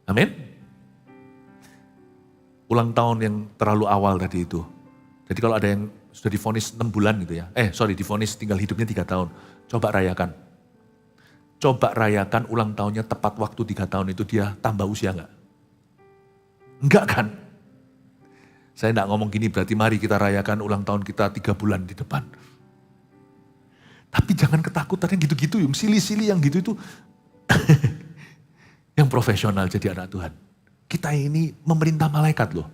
Amin. Ulang tahun yang terlalu awal tadi itu. Jadi kalau ada yang sudah divonis 6 bulan gitu ya. Divonis tinggal hidupnya 3 tahun. Coba rayakan. Coba rayakan ulang tahunnya tepat waktu 3 tahun itu dia tambah usia enggak? Enggak kan? Saya enggak ngomong gini berarti mari kita rayakan ulang tahun kita 3 bulan di depan. Tapi jangan ketakutan yang gitu-gitu, yang silih-silih yang gitu itu. Yang profesional jadi anak Tuhan. Kita ini memerintah malaikat loh.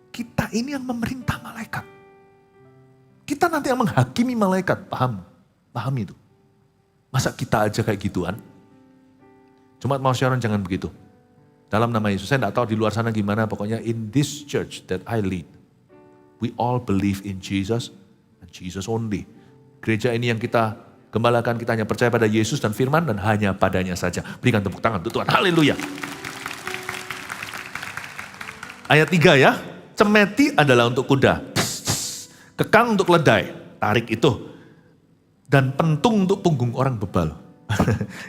Kita ini yang memerintah malaikat. Kita nanti yang menghakimi malaikat, paham? Paham itu. Masa kita aja kayak gituan? Cuma mau Sharon jangan begitu. Dalam nama Yesus, saya enggak tahu di luar sana gimana, pokoknya in this church that I lead, we all believe in Jesus and Jesus only. Gereja ini yang kita gembalakan, kita hanya percaya pada Yesus dan firman dan hanya padanya saja. Berikan tepuk tangan untuk Tuhan, haleluya. Ayat 3 ya, cemeti adalah untuk kuda, kekang untuk keledai, tarik itu, dan pentung untuk punggung orang bebal.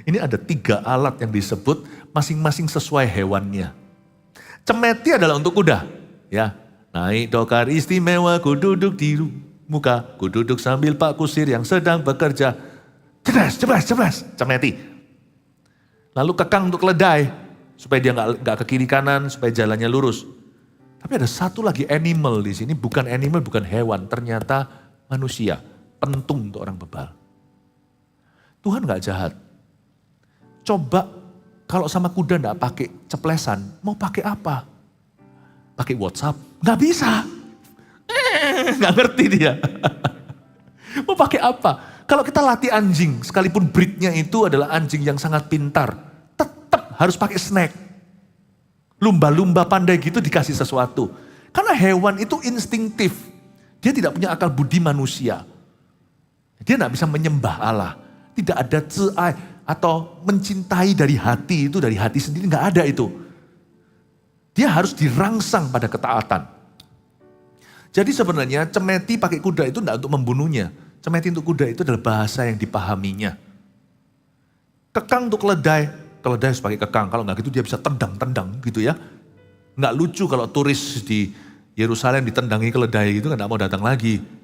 Ini ada 3 alat yang disebut masing-masing sesuai hewannya. Cemeti adalah untuk kuda, ya. Naik dokar istimewa, ku duduk di muka, ku duduk sambil Pak Kusir yang sedang bekerja. Cebas, cemeti. Lalu kekang untuk keledai, supaya dia nggak ke kiri kanan, supaya jalannya lurus. Tapi ada satu lagi animal di sini, bukan animal, bukan hewan, ternyata manusia, pentung untuk orang bebal. Tuhan gak jahat. Coba kalau sama kuda gak pakai ceplesan, mau pakai apa? Pakai WhatsApp? Gak bisa. Gak ngerti dia. Mau pakai apa? Kalau kita latih anjing, sekalipun breednya itu adalah anjing yang sangat pintar, tetap harus pakai snack. Lumba-lumba pandai gitu dikasih sesuatu. Karena hewan itu instinktif. Dia tidak punya akal budi manusia. Dia gak bisa menyembah Allah. Tidak ada ceai atau mencintai dari hati itu, dari hati sendiri nggak ada itu. Dia harus dirangsang pada ketaatan. Jadi sebenarnya cemeti pakai kuda itu tidak untuk membunuhnya. Cemeti untuk kuda itu adalah bahasa yang dipahaminya. Kekang untuk keledai harus pakai kekang. Kalau nggak gitu dia bisa tendang-tendang gitu ya. Nggak lucu kalau turis di Yerusalem ditendangi keledai gitu nggak mau datang lagi.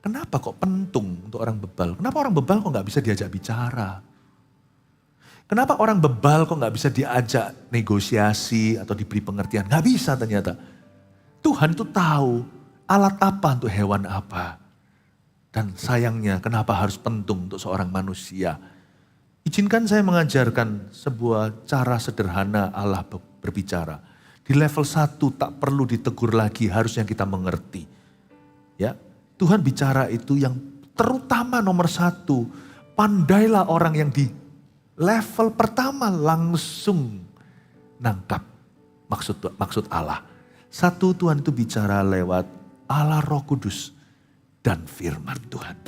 Kenapa kok pentung untuk orang bebal? Kenapa orang bebal kok nggak bisa diajak bicara? Kenapa orang bebal kok nggak bisa diajak negosiasi atau diberi pengertian? Nggak bisa ternyata. Tuhan itu tahu alat apa untuk hewan apa. Dan sayangnya kenapa harus pentung untuk seorang manusia? Izinkan saya mengajarkan sebuah cara sederhana Allah berbicara. Di level 1 tak perlu ditegur lagi, harusnya kita mengerti. Ya. Tuhan bicara itu yang terutama nomor 1, pandailah orang yang di level pertama langsung nangkap maksud Allah. 1, Tuhan itu bicara lewat Allah Roh Kudus dan firman Tuhan.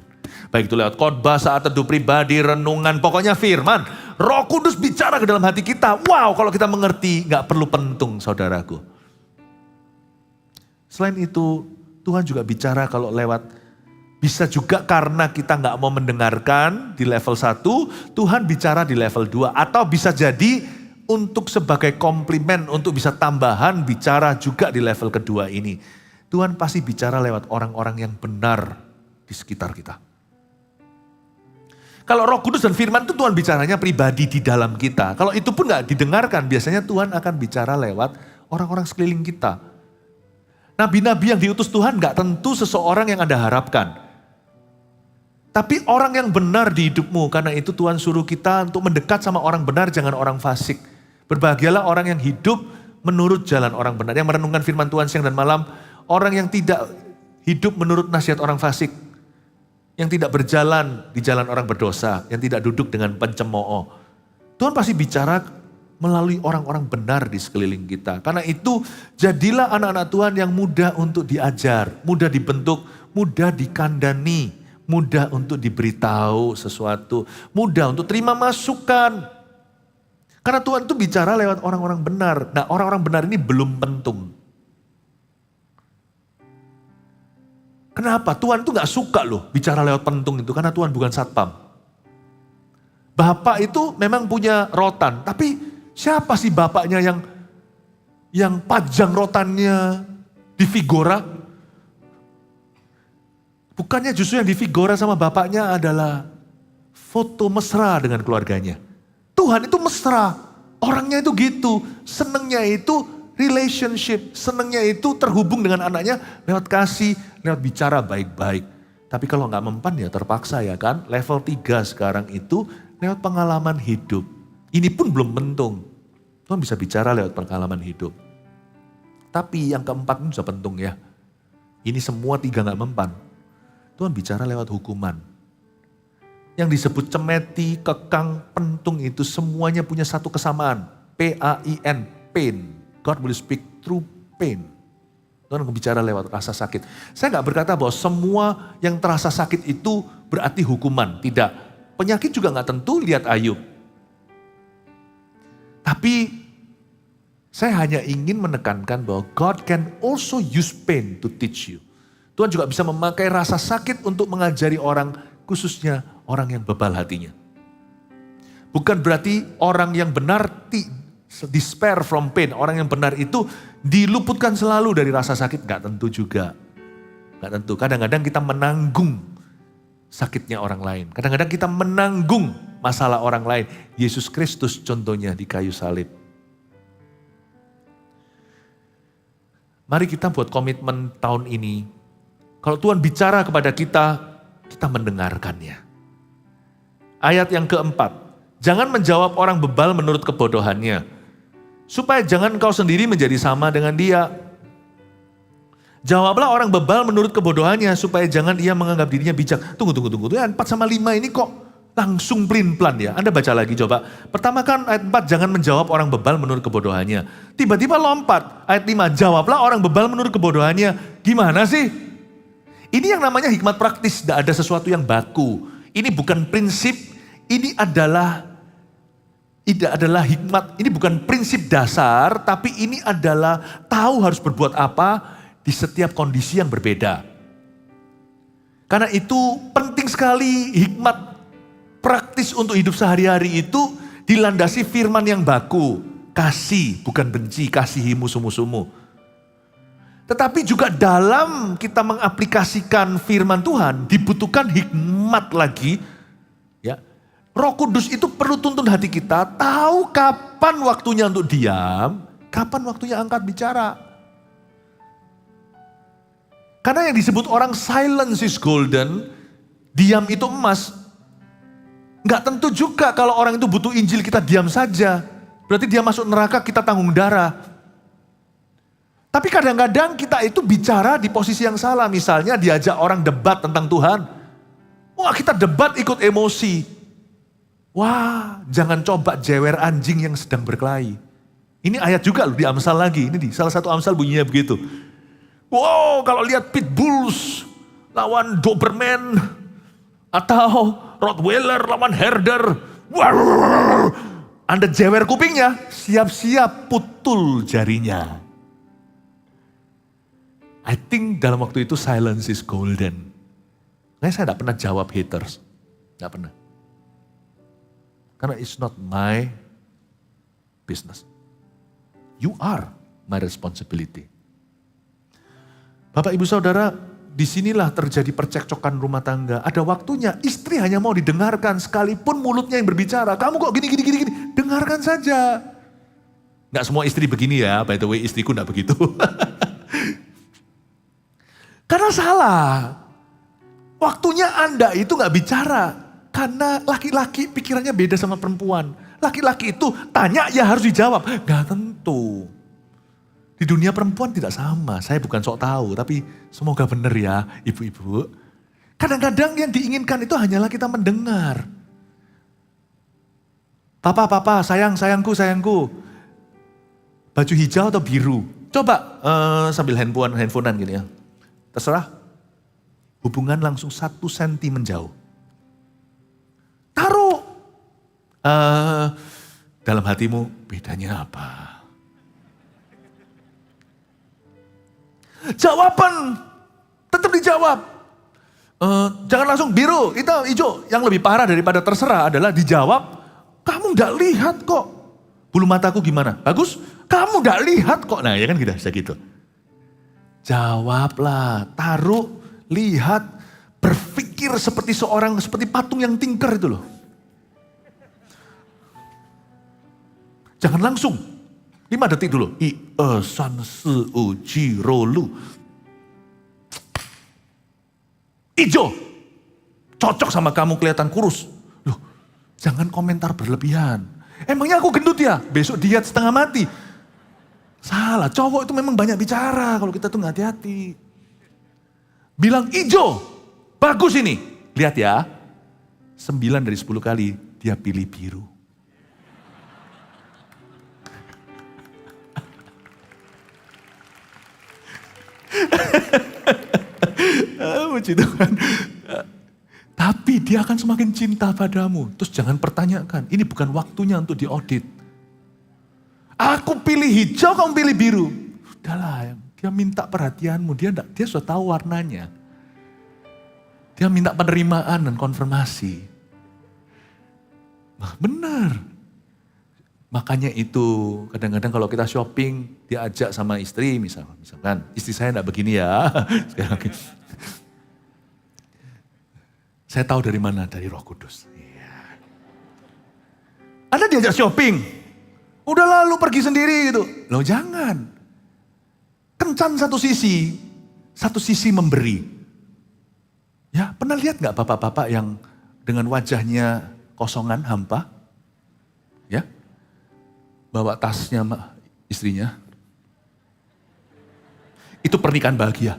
Baik itu lewat khotbah, saat teduh pribadi, renungan, pokoknya firman. Roh Kudus bicara ke dalam hati kita. Wow, kalau kita mengerti gak perlu pentung saudaraku. Selain itu, Tuhan juga bicara kalau lewat, bisa juga karena kita gak mau mendengarkan di level 1, Tuhan bicara di level 2. Atau bisa jadi untuk sebagai komplimen, untuk bisa tambahan bicara juga di level kedua ini. Tuhan pasti bicara lewat orang-orang yang benar di sekitar kita. Kalau Roh Kudus dan firman itu Tuhan bicaranya pribadi di dalam kita. Kalau itu pun gak didengarkan, biasanya Tuhan akan bicara lewat orang-orang sekeliling kita. Nabi-nabi yang diutus Tuhan gak tentu seseorang yang Anda harapkan. Tapi orang yang benar di hidupmu, karena itu Tuhan suruh kita untuk mendekat sama orang benar, jangan orang fasik. Berbahagialah orang yang hidup menurut jalan orang benar, yang merenungkan firman Tuhan siang dan malam. Orang yang tidak hidup menurut nasihat orang fasik, yang tidak berjalan di jalan orang berdosa, yang tidak duduk dengan pencemooh. Tuhan pasti bicara melalui orang-orang benar di sekeliling kita. Karena itu jadilah anak-anak Tuhan yang mudah untuk diajar, mudah dibentuk, mudah dikandani, mudah untuk diberitahu sesuatu, mudah untuk terima masukan. Karena Tuhan itu bicara lewat orang-orang benar. Nah, orang-orang benar ini belum pentung. Kenapa? Tuhan itu gak suka loh bicara lewat pentung itu, karena Tuhan bukan satpam. Bapak itu memang punya rotan, tapi siapa sih bapaknya yang pajang rotannya di Vigora? Bukannya justru yang di Vigora sama bapaknya adalah foto mesra dengan keluarganya. Tuhan itu mesra, orangnya itu gitu, senengnya itu relationship, senengnya itu terhubung dengan anaknya lewat kasih, lewat bicara baik-baik. Tapi kalau nggak mempan ya terpaksa ya kan, level 3 sekarang itu lewat pengalaman hidup. Ini pun belum pentung. Tuhan bisa bicara lewat pengalaman hidup. Tapi yang keempat ini sudah pentung ya. Ini semua 3 nggak mempan. Tuhan bicara lewat hukuman. Yang disebut cemeti, kekang, pentung itu semuanya punya satu kesamaan. P-A-I-N, pain. God will speak through pain. Tuhan bicara lewat rasa sakit. Saya nggak berkata bahwa semua yang terasa sakit itu berarti hukuman. Tidak. Penyakit juga nggak tentu, lihat Ayub. Tapi saya hanya ingin menekankan bahwa God can also use pain to teach you. Tuhan juga bisa memakai rasa sakit untuk mengajari orang, khususnya orang yang bebal hatinya. Bukan berarti orang yang benar despair from pain. Orang yang benar itu diluputkan selalu dari rasa sakit. Gak tentu juga. Gak tentu. Kadang-kadang kita menanggung sakitnya orang lain. Kadang-kadang kita menanggung masalah orang lain. Yesus Kristus contohnya di kayu salib. Mari kita buat komitmen tahun ini. Kalau Tuhan bicara kepada kita, kita mendengarkannya. Ayat yang keempat. Jangan menjawab orang bebal menurut kebodohannya. Supaya jangan kau sendiri menjadi sama dengan dia. Jawablah orang bebal menurut kebodohannya supaya jangan ia menganggap dirinya bijak. Tunggu. Ayat 4 sama 5 ini kok langsung pelin-pelan ya. Anda baca lagi coba. Pertama kan ayat 4 jangan menjawab orang bebal menurut kebodohannya. Tiba-tiba lompat. Ayat 5 jawablah orang bebal menurut kebodohannya. Gimana sih? Ini yang namanya hikmat praktis. Tidak ada sesuatu yang baku. Ini bukan prinsip. Ini adalah hikmat. Ini bukan prinsip dasar. Tapi ini adalah tahu harus berbuat apa di setiap kondisi yang berbeda. Karena itu penting sekali hikmat praktis untuk hidup sehari-hari itu dilandasi firman yang baku. Kasih, bukan benci, kasihi musuh-musuhmu. Tetapi juga dalam kita mengaplikasikan firman Tuhan dibutuhkan hikmat lagi. Ya, Roh Kudus itu perlu tuntun hati kita, tahu kapan waktunya untuk diam, kapan waktunya angkat bicara. Karena yang disebut orang silence is golden, diam itu emas. Enggak tentu juga kalau orang itu butuh Injil kita diam saja. Berarti dia masuk neraka kita tanggung darah. Tapi kadang-kadang kita itu bicara di posisi yang salah. Misalnya diajak orang debat tentang Tuhan. Wah kita debat ikut emosi. Wah jangan coba jewer anjing yang sedang berkelahi. Ini ayat juga loh di Amsal lagi. Ini di salah satu Amsal bunyinya begitu. Wow, kalau lihat pitbulls lawan Doberman atau Rottweiler lawan Herder, wow, Anda jewer kupingnya, siap-siap putul jarinya. I think dalam waktu itu silence is golden. Nah, saya tidak pernah jawab haters, tidak pernah. Karena it's not my business. You are my responsibility. Bapak ibu saudara, disinilah terjadi percekcokan rumah tangga. Ada waktunya istri hanya mau didengarkan sekalipun mulutnya yang berbicara. Kamu kok gini. Dengarkan saja. Gak semua istri begini ya, by the way istriku gak begitu. Karena salah. Waktunya Anda itu gak bicara. Karena laki-laki pikirannya beda sama perempuan. Laki-laki itu tanya ya harus dijawab. Gak tentu. Di dunia perempuan tidak sama, saya bukan sok tahu, tapi semoga benar ya ibu-ibu. Kadang-kadang yang diinginkan itu hanyalah kita mendengar. Papa, sayangku. Baju hijau atau biru? Coba sambil handphonean gini ya. Terserah. hubungan langsung 1 senti menjauh. Taruh. Dalam hatimu, bedanya apa? Jawaban, tetap dijawab. Jangan langsung biru, itu hijau. Yang lebih parah daripada terserah adalah dijawab, kamu gak lihat kok. Bulu mataku gimana? Bagus? Kamu gak lihat kok. Nah ya kan bisa gitu. Jawablah, taruh, lihat, berpikir seperti seperti patung yang tinker itu loh. Jangan langsung, 5 detik dulu. 1, 2, 3, 4, 5, 6. Ijo, cocok sama kamu kelihatan kurus. Loh, jangan komentar berlebihan. Emangnya aku gendut ya? Besok diet setengah mati. Salah, cowok itu memang banyak bicara kalau kita tuh gak hati-hati. Bilang ijo, bagus ini. Lihat ya, 9 dari 10 kali dia pilih biru. Puji Tuhan. Tapi dia akan semakin cinta padamu. Terus jangan pertanyakan, ini bukan waktunya untuk diaudit. Aku pilih hijau, kamu pilih biru. Udahlah, dia minta perhatianmu, dia sudah tahu warnanya. Dia minta penerimaan dan konfirmasi. Nah, benar. Makanya itu kadang-kadang kalau kita shopping, diajak sama istri misalkan, istri saya enggak begini ya. Saya tahu dari mana, dari Roh Kudus. Iya. Anda diajak shopping, udah lalu pergi sendiri gitu. Loh jangan. Kencan satu sisi memberi. Ya pernah lihat gak bapak-bapak yang dengan wajahnya kosongan, hampa? Ya, bawa tasnya istrinya. Itu pernikahan bahagia.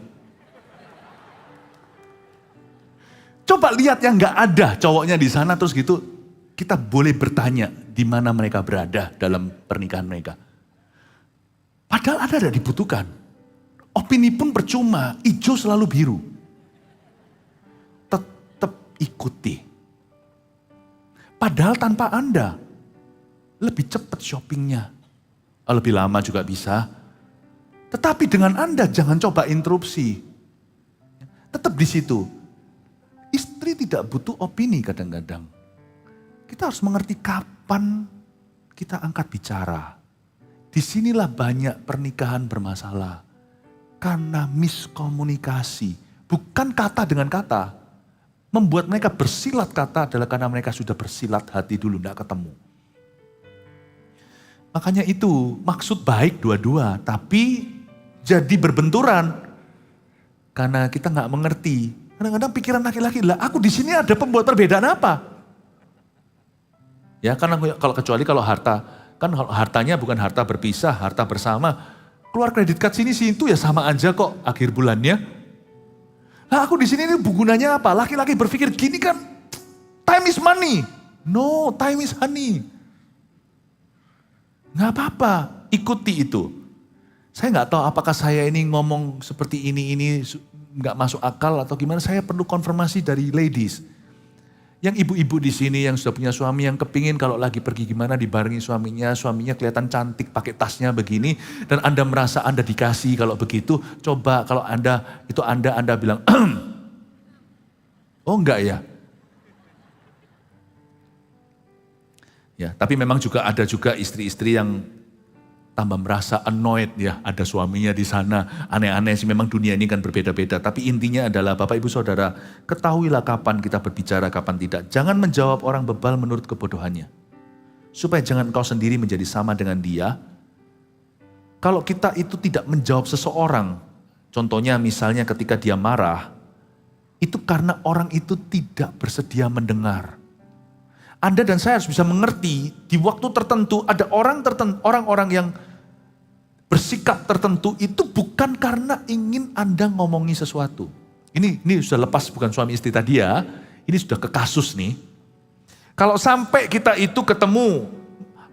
Coba lihat yang gak ada cowoknya di sana terus gitu. Kita boleh bertanya di mana mereka berada dalam pernikahan mereka. Padahal Anda tidak dibutuhkan. Opini pun percuma, hijau selalu biru. Tetap ikuti. Padahal tanpa Anda, lebih cepat shoppingnya. Lebih lama juga bisa. Tetapi dengan Anda jangan coba interupsi. Tetap di situ. Istri tidak butuh opini kadang-kadang. Kita harus mengerti kapan kita angkat bicara. Disinilah banyak pernikahan bermasalah. Karena miskomunikasi. Bukan kata dengan kata. Membuat mereka bersilat kata adalah karena mereka sudah bersilat hati dulu, tidak ketemu. Makanya itu maksud baik dua-dua, tapi jadi berbenturan. Karena kita nggak mengerti. Kadang-kadang pikiran laki-laki, lah aku di sini ada pembuat perbedaan apa? Ya karena kecuali kalau harta, kan hartanya bukan harta berpisah, harta bersama. Keluar kredit card sini situ ya sama aja kok akhir bulannya. Lah aku di sini ini gunanya apa? Laki-laki berpikir gini kan, time is money. No, time is honey. Nggak apa-apa, ikuti itu. Saya nggak tahu apakah saya ini ngomong seperti ini nggak masuk akal atau gimana. Saya perlu konfirmasi dari ladies. Yang ibu-ibu di sini yang sudah punya suami yang kepingin kalau lagi pergi gimana dibarengi suaminya kelihatan cantik pakai tasnya begini. Dan Anda merasa Anda dikasih kalau begitu. Coba kalau Anda bilang, oh enggak ya. Ya, tapi memang ada juga istri-istri yang tambah merasa annoyed ya, ada suaminya di sana. Aneh-aneh sih, memang dunia ini kan berbeda-beda. Tapi intinya adalah Bapak Ibu Saudara, ketahuilah kapan kita berbicara, kapan tidak. Jangan menjawab orang bebal menurut kebodohannya. Supaya jangan kau sendiri menjadi sama dengan dia. Kalau kita itu tidak menjawab seseorang, contohnya misalnya ketika dia marah, itu karena orang itu tidak bersedia mendengar. Anda dan saya harus bisa mengerti di waktu tertentu ada orang-orang yang bersikap tertentu itu bukan karena ingin Anda ngomongi sesuatu. Ini sudah lepas bukan suami istri tadi ya, ini sudah ke kasus nih. Kalau sampai kita itu ketemu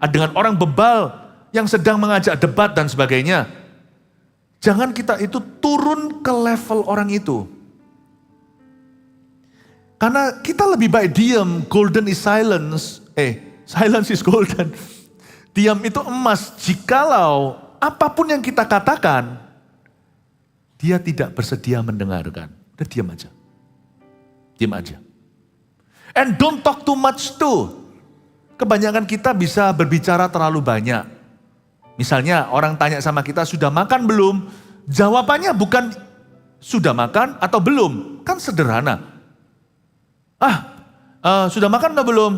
dengan orang bebal yang sedang mengajak debat dan sebagainya, jangan kita itu turun ke level orang itu. Karena kita lebih baik diam, golden is silence. Silence is golden. Diam itu emas. Jikalau apapun yang kita katakan, dia tidak bersedia mendengarkan. Udah diam aja. Diam aja. And don't talk too much too. Kebanyakan kita bisa berbicara terlalu banyak. Misalnya orang tanya sama kita, sudah makan belum? Jawabannya bukan sudah makan atau belum. Kan sederhana. Sudah makan atau belum?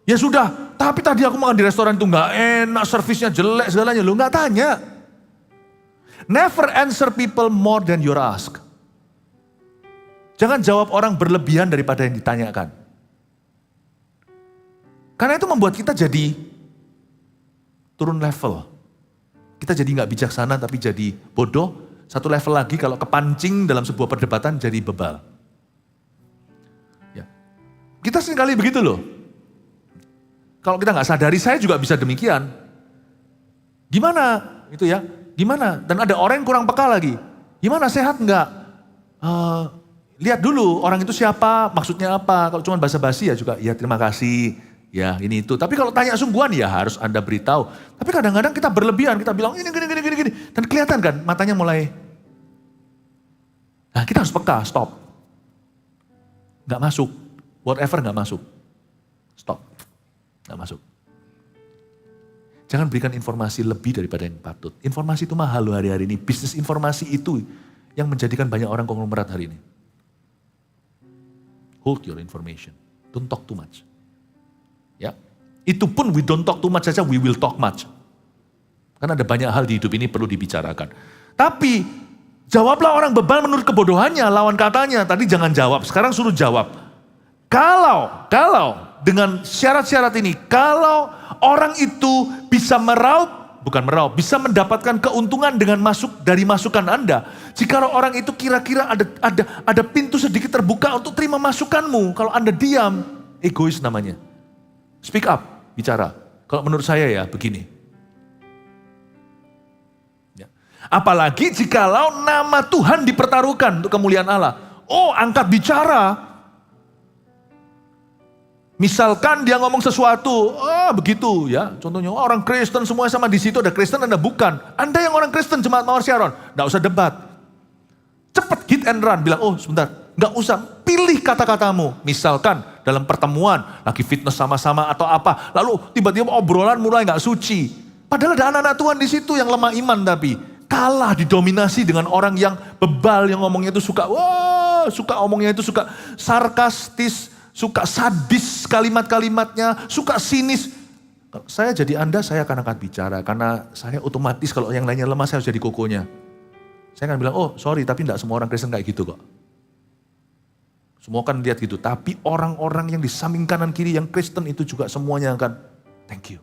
Ya sudah, tapi tadi aku makan di restoran itu nggak enak, servisnya jelek segalanya. Lu nggak tanya. Never answer people more than you ask. Jangan jawab orang berlebihan daripada yang ditanyakan. Karena itu membuat kita jadi turun level. Kita jadi nggak bijaksana tapi jadi bodoh. Satu level lagi kalau kepancing dalam sebuah perdebatan jadi bebal. Ya. Kita seringkali begitu loh. Kalau kita nggak sadari, saya juga bisa demikian. Gimana? Itu ya. Gimana? Dan ada orang yang kurang peka lagi. Gimana, sehat nggak? Lihat dulu orang itu siapa, maksudnya apa. Kalau cuma basa-basi ya juga, ya terima kasih. Ya ini itu. Tapi kalau tanya sungguhan ya harus Anda beritahu. Tapi kadang-kadang kita berlebihan, kita bilang ini gini. Dan kelihatan kan matanya mulai. Nah kita harus peka, stop. Nggak masuk. Whatever nggak masuk. Stop. Nggak masuk. Jangan berikan informasi lebih daripada yang patut. Informasi itu mahal loh hari-hari ini. Bisnis informasi itu yang menjadikan banyak orang konglomerat hari ini. Hold your information. Don't talk too much. Ya, itu pun we don't talk too much saja, we will talk much. Karena ada banyak hal di hidup ini perlu dibicarakan. Tapi jawablah orang bebal menurut kebodohannya, lawan katanya. Tadi jangan jawab, sekarang suruh jawab. Kalau dengan syarat-syarat ini, kalau orang itu bisa bisa mendapatkan keuntungan dengan dari masukan Anda. Jika orang itu kira-kira ada pintu sedikit terbuka untuk terima masukanmu, kalau Anda diam, egois namanya. Speak up, bicara. Kalau menurut saya ya begini. Ya. Apalagi jikalau nama Tuhan dipertaruhkan untuk kemuliaan Allah. Oh, angkat bicara. Misalkan dia ngomong sesuatu, begitu ya. Contohnya orang Kristen semuanya sama di situ, ada Kristen, Anda bukan. Anda yang orang Kristen, jemaat Mawar Sharon, enggak usah debat. Cepet hit and run, bilang, oh sebentar, enggak usah, pilih kata-katamu. Misalkan dalam pertemuan, lagi fitness sama-sama atau apa, lalu tiba-tiba obrolan mulai enggak suci. Padahal ada anak-anak Tuhan di situ yang lemah iman tapi kalah didominasi dengan orang yang bebal, yang ngomongnya itu suka omongnya itu suka sarkastis, suka sadis kalimat-kalimatnya, suka sinis. Kalau saya jadi Anda, saya akan angkat bicara. Karena saya otomatis kalau yang lainnya lemah, saya harus jadi kokonya. Saya akan bilang, oh sorry tapi tidak semua orang Kristen kayak gitu kok. Semua kan lihat gitu. Tapi orang-orang yang di samping kanan kiri yang Kristen itu juga semuanya akan, thank you.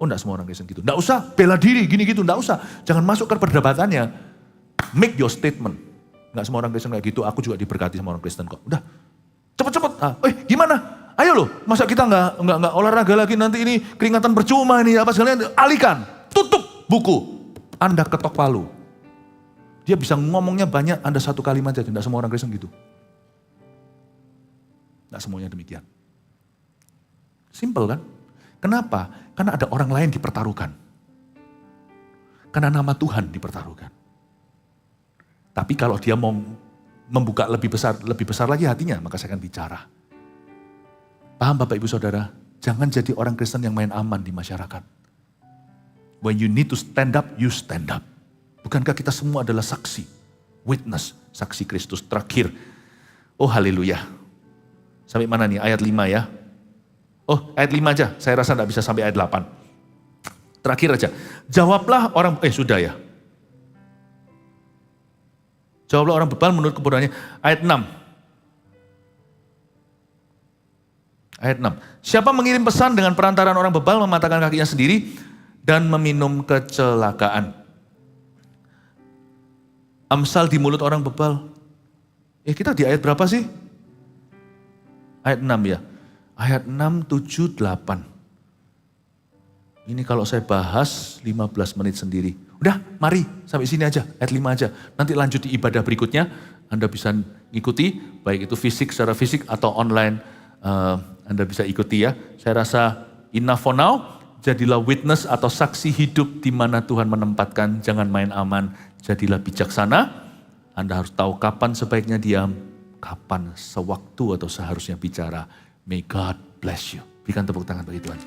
Oh tidak semua orang Kristen gitu. Tidak usah bela diri gini gitu, tidak usah. Jangan masuk ke perdebatannya. Make your statement. Tidak semua orang Kristen kayak gitu, aku juga diberkati sama orang Kristen kok. Udah. Cepet-cepet, gimana? Ayo loh, masa kita nggak olahraga lagi nanti ini keringatan percuma ini apa sekalian? Alihkan, tutup buku, Anda ketok palu. Dia bisa ngomongnya banyak, Anda satu kalimat aja, tidak semua orang Kristen gitu. Tidak semuanya demikian. Simple kan? Kenapa? Karena ada orang lain dipertaruhkan. Karena nama Tuhan dipertaruhkan. Tapi kalau dia mau membuka lebih besar lagi hatinya, maka saya akan bicara. Paham Bapak Ibu Saudara? Jangan jadi orang Kristen yang main aman di masyarakat. When you need to stand up, you stand up. Bukankah kita semua adalah saksi, witness, saksi Kristus terakhir. Oh haleluya. Sampai mana nih? Ayat 5 ya. Oh ayat 5 aja, saya rasa tidak bisa sampai ayat 8. Terakhir aja. Jawablah orang, sudah ya. Jawablah orang bebal menurut kebodohannya. Ayat 6. Ayat 6. Siapa mengirim pesan dengan perantaraan orang bebal mematahkan kakinya sendiri dan meminum kecelakaan. Amsal di mulut orang bebal. Kita di ayat berapa sih? Ayat 6 ya. Ayat 6, 7, 8. Ini kalau saya bahas 15 menit sendiri. Udah, mari sampai sini aja, ayat 5 aja. Nanti lanjut di ibadah berikutnya, Anda bisa ikuti, baik itu fisik, secara fisik atau online, Anda bisa ikuti ya. Saya rasa enough for now, jadilah witness atau saksi hidup di mana Tuhan menempatkan, jangan main aman, jadilah bijaksana. Anda harus tahu kapan sebaiknya diam, kapan sewaktu atau seharusnya bicara. May God bless you. Berikan tepuk tangan bagi Tuhan.